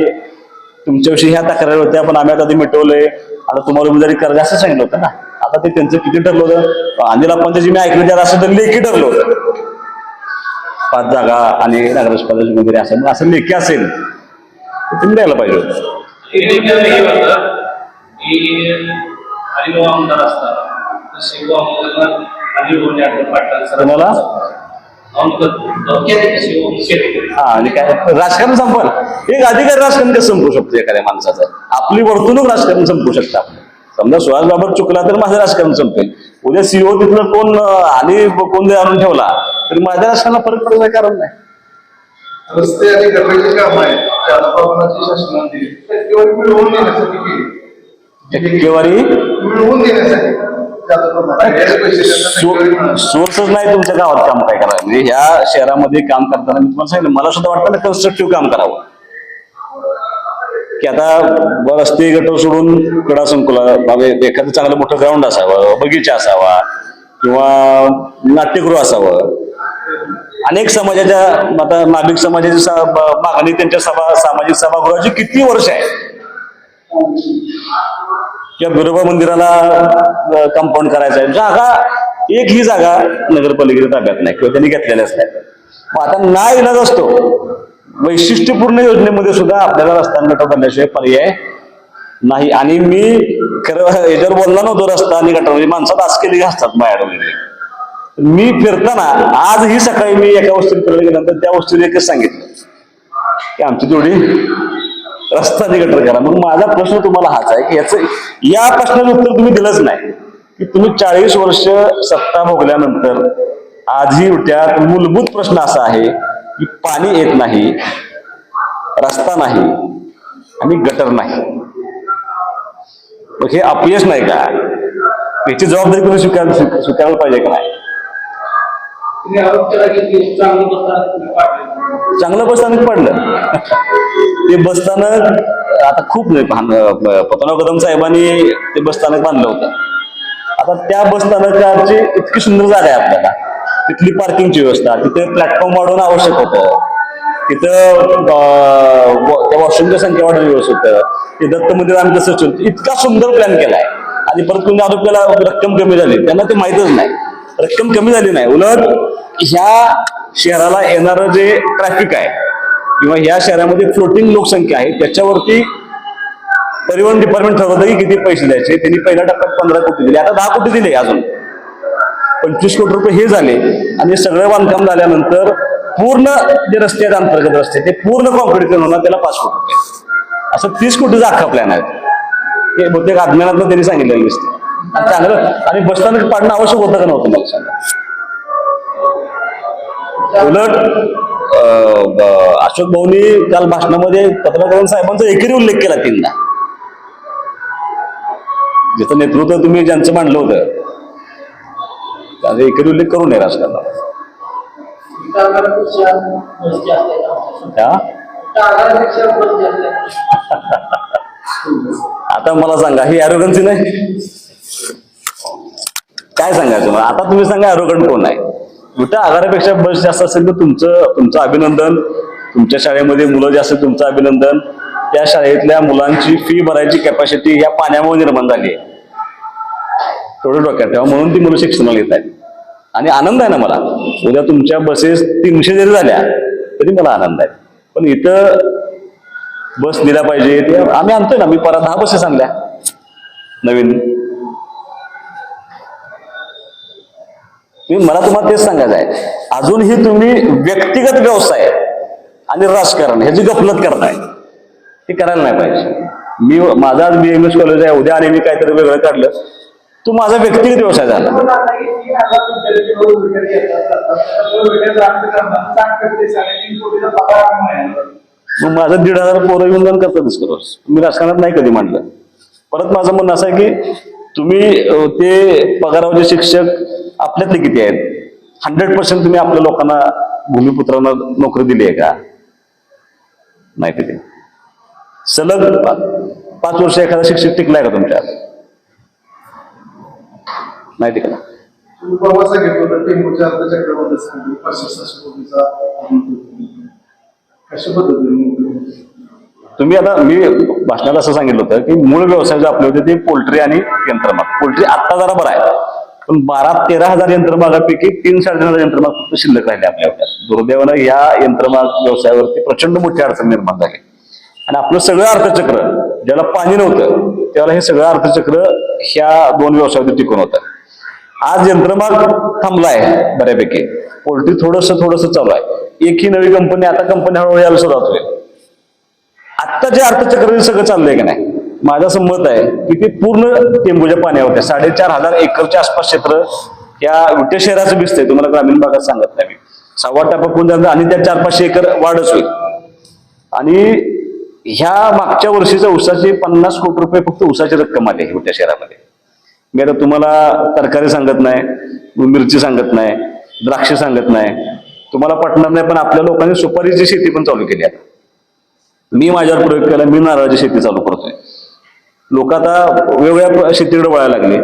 तुमच्याविषयी ह्या तक्रारी होत्या पण आम्ही आता ते मिटवलंय, आता तुम्हाला उमेदवारी करायची असं सांगितलं होतं ना. आता ते त्यांचं किती ठरलं होतं, अनिल अप्पांचं जे मी ऐकलं त्यात असं तर लेखी ठरलं होतं 5 जागा आणि नगरपालिका वगैरे असं लेखी असेल तर तुम्ही द्यायला पाहिजे होतं. हरिभाऊ आमदार असतात शिव आमदार हरिभाऊ आठवण पाटलांचा तुम्हाला शेतकरी हा आणि काय राजकारण संपल, एक अधिकारी राजकारण कसं संपू शकतो एखाद्या माणसाचं, आपली वर्तणूक राजकारण संपू शकतं. आपण समजा सुहास बाबर चुकला तर माझं राजकारण संपेल, उद्या सीओ तिथलं कोण आणि कोण आणून ठेवला तरी माझ्या राजकारणाला फरक पडण्याचं कारण नाही. रस्ते आणि गटारीचे काम आहे प्रशासनाची शासनाने टक्केवारी मिळवून देण्यासाठी केली. टक्केवारी मिळवून देण्यासाठी सोर्सच नाही तुमच्या गावात काम काय करावं. म्हणजे ह्या शहरामध्ये काम करताना मी तुम्हाला सांगितलं, मला सुद्धा वाटतं ना कन्स्ट्रक्टिव्ह काम करावं की आता रस्ते गटर सोडून कडा संकुला एखादं चांगलं मोठं ग्राउंड असावं, बगीचा असावा किंवा नाट्यगृह असावं. अनेक समाजाच्या आता नाभिक समाजाची मागणी त्यांच्या सामाजिक सभागृहाची किती वर्ष आहे. किंवा बिरोबा मंदिराला कंपाऊंड करायचं आहे, जागा एक ही जागा नगरपालिकेच्या ताब्यात नाही किंवा त्यांनी घेतलेल्याच नाही. मग आता ना इलाज असतो, वैशिष्ट्यपूर्ण योजनेमध्ये सुद्धा आपल्याला रस्ता गटर बनल्याशिवाय पर्याय नाही. आणि मी खरं याच्यावर बोलला नव्हतो रस्ता आणि गटर म्हणजे माणसात आज केली असतात माझ्याकडे. मी फिरताना आज ही सकाळी मी एका वस्तीत फिरायला गेल्यानंतर त्या वस्तीने एकच सांगितलं की आमची तेवढी रस्ता आणि गटर करा. मग माझा प्रश्न तुम्हाला हाच आहे की या प्रश्नाचं उत्तर तुम्ही दिलंच नाही की तुम्ही 40 वर्ष सत्ता भोगल्यानंतर आजही त्यात मूलभूत प्रश्न असा आहे की पाणी येत नाही, रस्ता नाही आणि गटर नाही. मग हे अपयश नाही का? याची जबाबदारी तुम्ही स्वीकारला पाहिजे का नाही? चांगलं बसस्थानक पडलं ते बसस्थानक आता खूप पतनाव कदम साहेबांनी ते बसस्थानक बांधलं होतं. आता त्या बसस्थानकाची इतकी सुंदर जागा आहे आपल्याला, तिथली पार्किंगची व्यवस्था, तिथे प्लॅटफॉर्म वाढवणं आवश्यक होतं, तिथं त्या वॉशरूमच्या संख्या वाढवणं व्यवस्थित होतं, ते दत्त मंदिर आम्ही तसं इतका सुंदर प्लॅन केलाय. आणि परत कोणी आरोग्याला रक्कम कमी झाली, त्यांना ते माहितच नाही. रक्कम कमी झाली नाही, उलट ह्या शहराला येणारं जे ट्रॅफिक आहे किंवा ह्या शहरामध्ये फ्लोटिंग लोकसंख्या आहे त्याच्यावरती परिवहन डिपार्टमेंट ठरवतं की किती पैसे द्यायचे. त्यांनी पहिल्या टप्प्यात 15 कोटी दिले, आता 10 कोटी दिले, अजून 25 कोटी रुपये हे झाले. आणि सगळं बांधकाम झाल्यानंतर पूर्ण जे रस्ते आहेत, अंतर्गत रस्ते, ते पूर्ण कॉन्क्रीटीकरण होणार, त्याला 5 कोटी रुपये, असं 30 कोटीचा अख्खा प्लॅन आहे. हे बहुतेक अज्ञानातनं त्यांनी सांगितलेलं दिसतं. चांगलं आणि बसस्थानक पाडणं आवश्यक होतं का नव्हतं मला सांगा. उलट अशोक भाऊनी काल भाषणामध्ये पत्रकार साहेबांचा एकेरी उल्लेख केला 3दा. ज्याचं नेतृत्व तुम्ही ज्यांचं मांडलं होतं त्याचा एकेरी उल्लेख करू नये राजकारणात. आता मला सांगा ही ॲरोगन्सी नाही? काय सांगायचं मला? आता तुम्ही सांगा ॲरोगंट कोण आहे? कुठं आगारापेक्षा बस जास्त असेल तर तुमचं अभिनंदन, तुमच्या शाळेमध्ये मुलं जास्त तुमचं अभिनंदन. त्या शाळेतल्या मुलांची फी भरायची कॅपॅसिटी या पाण्यामुळे निर्माण झाली आहे, थोडं डोक्यात ठेवा. म्हणून ती मुलं शिक्षणाला येत आहेत आणि आनंद आहे ना मला. उद्या तुमच्या बसेस 300 जरी झाल्या तरी मला आनंद आहे. पण इथं बस दिल्या पाहिजे ते आम्ही आणतोय ना. मी परत 10 बसेस आणल्या नवीन. मला तुम्हाला तेच सांगायचं आहे, अजूनही तुम्ही व्यक्तिगत व्यवसाय आणि राजकारण ह्याची गफलत करताय, हे करायला नाही पाहिजे. माझा आज BMS कॉलेज आहे, उद्या आणि मी काहीतरी वेगळं काढलं, तो माझा व्यक्तिगत व्यवसाय झाला. मग माझं 1,500 पोरं येऊन जाऊन करतातच करोस. मी राजकारणात नाही कधी मांडलं. परत माझं म्हणणं असं आहे की तुम्ही ते पगारावरचे शिक्षक आपल्यातले किती आहेत? 100% तुम्ही आपल्या लोकांना भूमिपुत्रांना नोकरी दिली आहे का? नाही टिकले. सलग 5 वर्ष एखादा शिक्षक टिकलाय का तुमच्या? नाही टिकला. तुम्ही परवा सांगितलं होतं टेंबूच्या अर्थचक्रामध्ये सांगितलं 500 कोटीचा कशा पद्धतीने तुम्ही आता मी भाषणात असं सांगितलं होतं की मूळ व्यवसाय जे आपले होते ते पोल्ट्री आणि यंत्रमाग. पोल्ट्री आत्ता जरा बरं आहे, पण 12-13 हजार यंत्रमागापैकी 3-3.5 हजार यंत्रमाग फक्त शिल्लक राहिले आपल्या. दुर्दैवानं या यंत्रमाग व्यवसायावरती प्रचंड मोठी अडचण निर्माण झाली आणि आपलं सगळं अर्थचक्र, ज्याला पाणी नव्हतं त्याला हे सगळं अर्थचक्र ह्या 2 व्यवसायावरती टिकून होतं. आज यंत्रमाग थांबलाय बऱ्यापैकी, पोल्ट्री थोडस चालू आहे. एकही नवी कंपनी, आता कंपनी हळूहळू यायला सुरुवात होईल. आत्ता जे अर्थचक्र सगळं चाललंय की नाही, माझं असं मत आहे की ते पूर्ण टेंबूच्या पाण्यावर 4,500 एकरच्या आसपास क्षेत्र या विटे शहराचं दिसतंय. तुम्हाला ग्रामीण भागात सांगत नाही मी. 6 टप्पा कोण जाणार आणि त्या 400-500 एकर वाढच होईल. आणि ह्या मागच्या वर्षीच्या ऊसाची 50 कोटी रुपये फक्त ऊसाची रक्कम आली विटे शहरामध्ये. मी आता तुम्हाला तरकारी सांगत नाही, मिरची सांगत नाही, द्राक्ष सांगत नाही, तुम्हाला पटणार नाही, पण आपल्या लोकांनी सुपारीची शेती पण चालू केली आहे. मी माझ्यावर प्रयोग केला, मी नारळाची शेती चालू करतोय. लोक आता वेगवेगळ्या शेतीकडे वळायला लागले.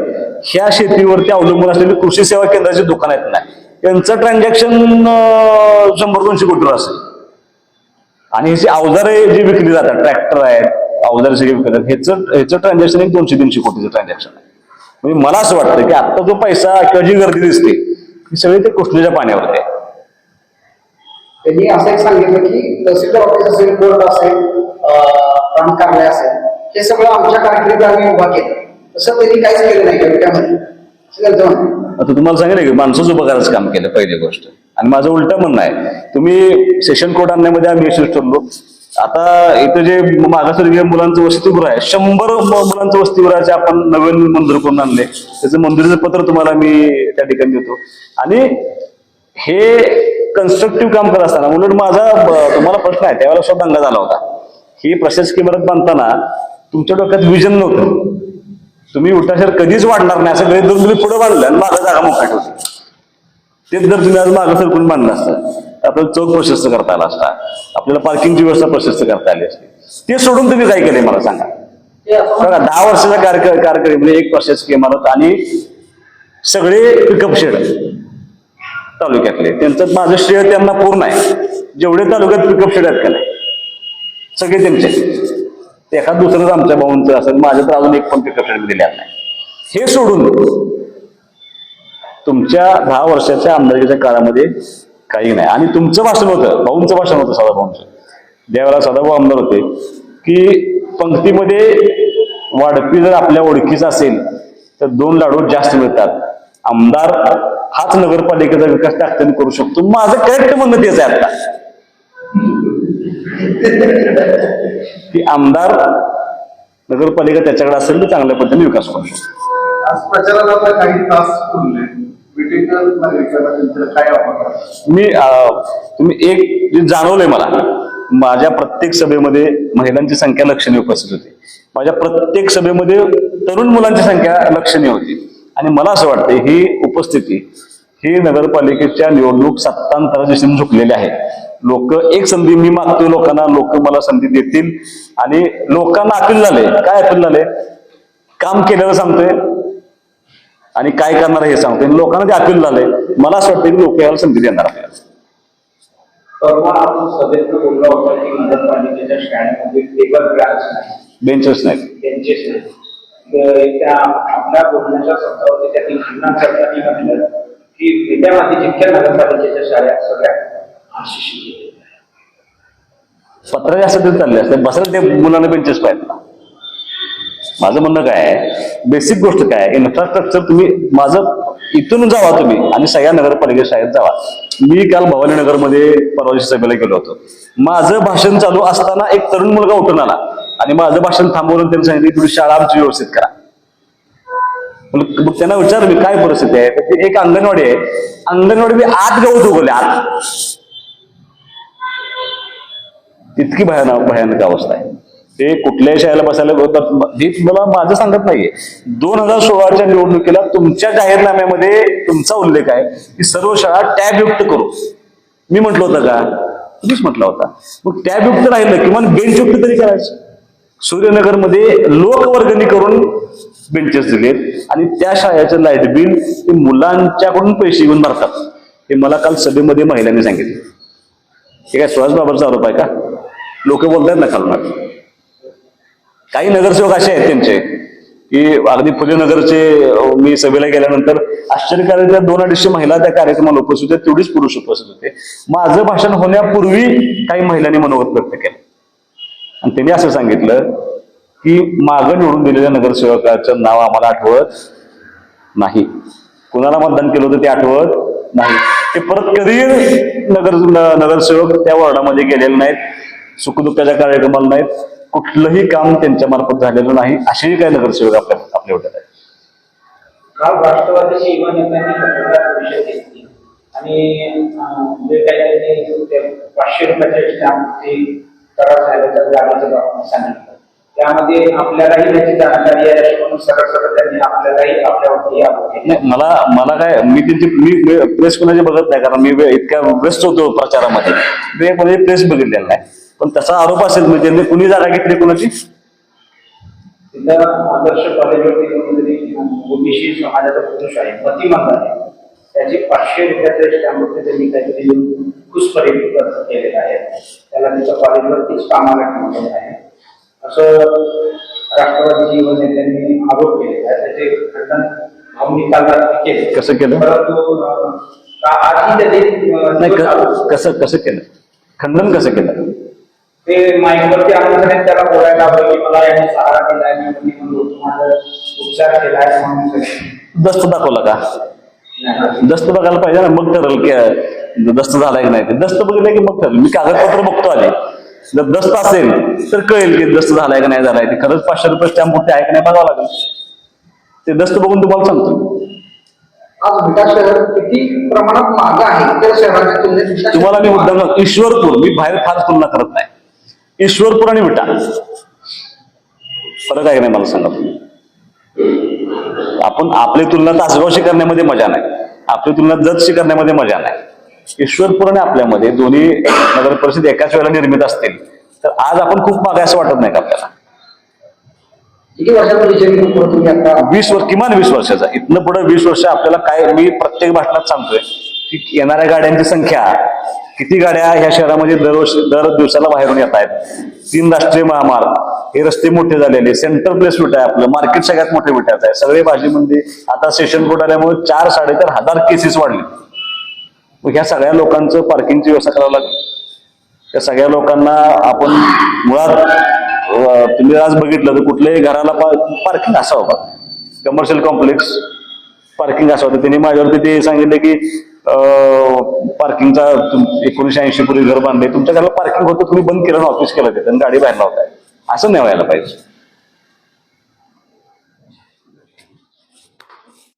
ह्या शेतीवरती अवलंबून असलेली कृषी सेवा केंद्राची दुकान आहेत नाही, त्यांचं ट्रान्झॅक्शन 100-200 कोटीवर असेल. आणि ह्याची अवजारे जी विकली जातात, ट्रॅक्टर आहेत, अवजारे सगळे विकतात, ह्याचं ट्रान्झॅक्शन 200-300 कोटीचं ट्रान्झॅक्शन आहे. म्हणजे मला असं वाटतं की आता जो पैसा किंवा जी गर्दी दिसते ती सगळी ते कृष्णेच्या पाण्यावरती आहे. त्यांनी असं एक सांगितलं की तहसीलदार ऑफिस असेल, कोर्ट असेल, प्रांत कार्यालय असेल, हे सगळं आमच्या कारकिर्दीत आम्ही उभा केलं. तसं त्यांनी काहीच केलं नाही त्यामध्ये. आता तुम्हाला सांगितलं की माणसंच उभं करायचं काम केलं पहिली गोष्ट. आणि माझं उलटं म्हणणं आहे, तुम्ही सेशन कोर्ट आणण्यामध्ये आम्ही यशस्वी ठरलो. आता इथं जे मागासवर्गीय मुलांचं वसतिगृह आहे, 100 मुलांचं वसतिगृहाचे आपण नवीन मंजूर करून आणले. त्याचं मंजुरीचं पत्र तुम्हाला मी त्या ठिकाणी देतो. आणि हे कन्स्ट्रक्टिव्ह काम करत असताना उलट माझा तुम्हाला प्रश्न आहे, त्यावेळेला सुद्धा दंगा झाला होता. ही प्रशासकीय इमारत बांधताना तुमच्या डोक्यात विजन नव्हतं. तुम्ही उठाशहर कधीच वाढणार नाही असं गैर धरून तुम्ही पुढे बांधलं आणि मागं जागा मोकळी होती. तेच जर तुम्ही आज मागं सरकून बांधलं असतं, आपल्याला चौक प्रशस्त करता आला असता, आपल्याला पार्किंगची व्यवस्था प्रशस्त करता आली असती. ते सोडून तुम्ही काय केलंय मला सांगा. बघा, 10 वर्षाच्या कारकिर्दीमध्ये एक प्रशासकीय इमारत आणि सगळे पिकअप शेड तालुक्यातले, त्यांचं माझं श्रेय त्यांना पूर्ण आहे. जेवढे तालुक्यात पिकअप शेड आहेत का नाही सगळे त्यांचे. ते एखाद दुसरंच आमच्या भाऊंचं असेल, माझं तर अजून एक पण पिकअप शेड दिलेला नाही. हे सोडून तुमच्या 10 वर्षाच्या आमदारकीच्या काळामध्ये काही नाही. आणि तुमचं भाषण होतं, भाऊंचं भाषण होतं, सदाभाऊंचं. ज्यावेळेला सदाभाऊ आमदार होते की पंक्तीमध्ये वाढपी जर आपल्या ओळखीचा असेल तर 2 लाडू जास्त मिळतात. आमदार हाच नगरपालिकेचा विकास ताकदीने करू शकतो. माझं करेक्ट म्हणणं तेच आहे आता की आमदार नगरपालिका त्याच्याकडे असेल तर चांगल्या पद्धतीने विकास करू शकतो. आज प्रचारात आता काही तास उरले, विटेकर नागरिकांना काय आव्हान? मी तुम्ही एक जे जाणवलंय मला, माझ्या प्रत्येक सभेमध्ये महिलांची संख्या लक्षणीय उपस्थित होती. माझ्या प्रत्येक सभेमध्ये तरुण मुलांची संख्या लक्षणीय होती. आणि मला असं वाटतं ही उपस्थिती ही नगरपालिकेच्या निवडणूक सत्तांतराच्या दिशेने झुकलेली आहे. लोक एक संधी मी मागतोय लोकांना, लोक मला संधी देतील. आणि लोकांना अपील झाले. काय अपील झाले? काम केलेलं सांगतोय आणि काय करणार हे सांगतोय. लोकांना ते अपील झाले. मला असं वाटतं की लोक याला संधी देणार आपल्याला. परवा आपण सभेत बोलला होता की नगरपालिकेच्या स्टँडमध्ये टेबल ब्रांच नाही, बेंचेस नाही, बेंचेस नाही. त्या आपल्या बोलण्याच्या शब्दावरती त्यांनी घटना करताना म्हटलं की विद्यार्थी जितक्या नगरपालिकेच्या शाळा सगळ्या आशिषी पत्र जास्त तरी चालले असते, बसायला ते मुलांना बेंचेस पाहिजे. माझं म्हणणं काय आहे, बेसिक गोष्ट काय आहे, इन्फ्रास्ट्रक्चर तुम्ही माझं इथून जावा तुम्ही आणि सगळ्या नगरपालिका शाळेत जावा. मी काल भवानीनगरमध्ये परवाची सभेला गेलो होतो. माझं भाषण चालू असताना एक तरुण मुलगा उठून आला आणि माझं भाषण थांबवून त्यांनी सांगितलं थोडी शाळा आमची व्यवस्थित करा. मग त्यांना विचारलं मी काय परिस्थिती आहे, तर एक अंगणवाडी आहे, अंगणवाडी आत गवत उगवले आत. इतकी भयानक अवस्था आहे. ते कुठल्याही शाळेला बसायला मला माझं सांगत नाहीये. 2016च्या निवडणुकीला तुमच्या जाहीरनाम्यामध्ये तुमचा उल्लेख आहे की सर्व शाळा टॅब युक्त करू. मी म्हटलं होतं का तुम्हीच म्हटला होता. मग टॅबयुक्त राहिलं किमान बेंचयुक्त तरी करायचं. सूर्यनगरमध्ये लोकवर्गणी करून बेंचेस दिलेत आणि त्या शाळेचं लाईट बिल ते मुलांच्याकडून पैसे घेऊन भरतात. हे मला काल सभेमध्ये महिलांनी सांगितलं. हे काय सुहास बाबांचा आरोप आहे का? लोक बोलतात ना खालून. काही नगरसेवक असे आहेत त्यांचे की अगदी फुलेनगरचे मी सभेला गेल्यानंतर आश्चर्यकारक 200-250 महिला त्या कार्यक्रमाला उपस्थित होत्या, तेवढीच पुरुष उपस्थित होते. माझं भाषण होण्यापूर्वी काही महिलांनी मनोगत व्यक्त केलं आणि त्यांनी असं सांगितलं की मागं निवडून दिलेल्या नगरसेवकाचं नाव आम्हाला आठवत नाही, कुणाला मतदान केलं होतं ते आठवत नाही, ते परत कधी नगरसेवक त्या वॉर्डामध्ये गेलेले नाहीत, सुखदुःखाच्या कार्यक्रमाला नाहीत, कुठलंही काम त्यांच्या मार्फत झालेलं नाही, असेही काही नगरसेवक आपल्या होत्या आहेत. काल राष्ट्रवादीची युवा नेत्यांनी पत्रकार परिषद घेतली आणि जे काही त्यांनी 500 रुपयाचे स्टॅम्प ते करार साहेबांच्या जागेचं डॉक्युमेंट सांगितलं, त्यामध्ये आपल्यालाही त्याची जानकारी आहे अशी म्हणून सरळ सरळ त्यांनी आपल्यालाही आपल्यावरती आरोप केले. नाही, मला काय मी प्रेस कोणाची बघत नाही, कारण मी इतक्या व्यस्त होतो प्रचारामध्ये, मी प्रेस बघितलेला नाही. पण तसा आरोप असेल म्हणजे त्यांनी कुणी जागा घेतली कोणाची? तिथं आदर्श कॉलेजवरती कोणीतरी ओबीसी समाजाचा पुरुष आहे, मतिमंद आहे, त्याचे 500 रुपयाचे स्टॅम्प त्यांनी काहीतरी घुसखोरी केलेलं आहे, त्याला तिच्या कॉलेजवरतीच कामाला ठेवलेलं आहे असं राष्ट्रवादीची युवा नेत्यांनी आरोप केलेला आहे. त्याचे खंडन भावनिक काल रात्री केले. कसं केलं? परंतु आजही त्याचे कसं केलं? खंडन कसं केलं? ते माईकवरती आणून त्याला बोलायला हवं की मला याने सहारा दिलाय, मी माझा उपचार केलाय म्हणून. दस्त दाखवला का? दस्त बघायला पाहिजे ना, मग ठरल की दस्त झालाय की नाही. ते दस्त बघितलं की मग ठरल. मी कागदपत्र बघतो आले, जर दस्त असेल तर कळेल की दस्त झालाय का नाही झालाय. ते खरंच 500 रुपये स्टॅम्प आहे का नाही बघावं लागेल. ते दस्त बघून तुम्हाला सांगतो. आज विटा शहर किती प्रमाणात मागं आहे त्या शहराच्या तुलनेत? तुम्हाला मी मुद्दाम ईश्वरपूर, मी बाहेर फार तुलना करत नाही, ईश्वरपूर आणि विटा फरक आहे की नाही मला सांगा तुम्ही. आपण आपली तुलना तासगावशी करण्यामध्ये मजा नाही, आपली तुलना जतशी करण्यामध्ये मजा नाही. ईश्वरपूर आणि आपल्यामध्ये दोन्ही नगर परिषद एकाच वेळेला निर्मित असतील तर आज आपण खूप मागे असं वाटत नाही का आपल्याला? किती वर्षापूर्वी तुम्ही आता 20 वर्ष, किमान 20 वर्षाचा. इथनं पुढे 20 वर्ष आपल्याला काय, मी प्रत्येक भाषणात सांगतोय की येणाऱ्या गाड्यांची संख्या, किती गाड्या ह्या शहरामध्ये दर दिवसाला बाहेरून येत आहेत. 3 राष्ट्रीय महामार्ग, हे रस्ते मोठे झालेले, सेंटर प्लेस विटा आहे, आपलं मार्केट सगळ्यात मोठे विटायचं आहे. सगळे भाजी म्हणजे आता सेशन कोर्ट आल्यामुळे 4-4.5 हजार केसेस वाढले. मग ह्या सगळ्या लोकांचं पार्किंगची व्यवस्था करावी लागेल. त्या सगळ्या लोकांना आपण मुळात तुम्ही आज बघितलं तर कुठल्याही घराला पार्किंग असावं का? कमर्शियल कॉम्प्लेक्स पार्किंग असावं. त्यांनी माझ्यावरती ते सांगितले की पार्किंगचा 1980 पूर्वी घर बांधले, तुमच्या घराला पार्किंग होतं, तुम्ही बंद केलं, ऑफिस केलं ते गाडी बाहेर लावताय. असं नाही व्हायला पाहिजे.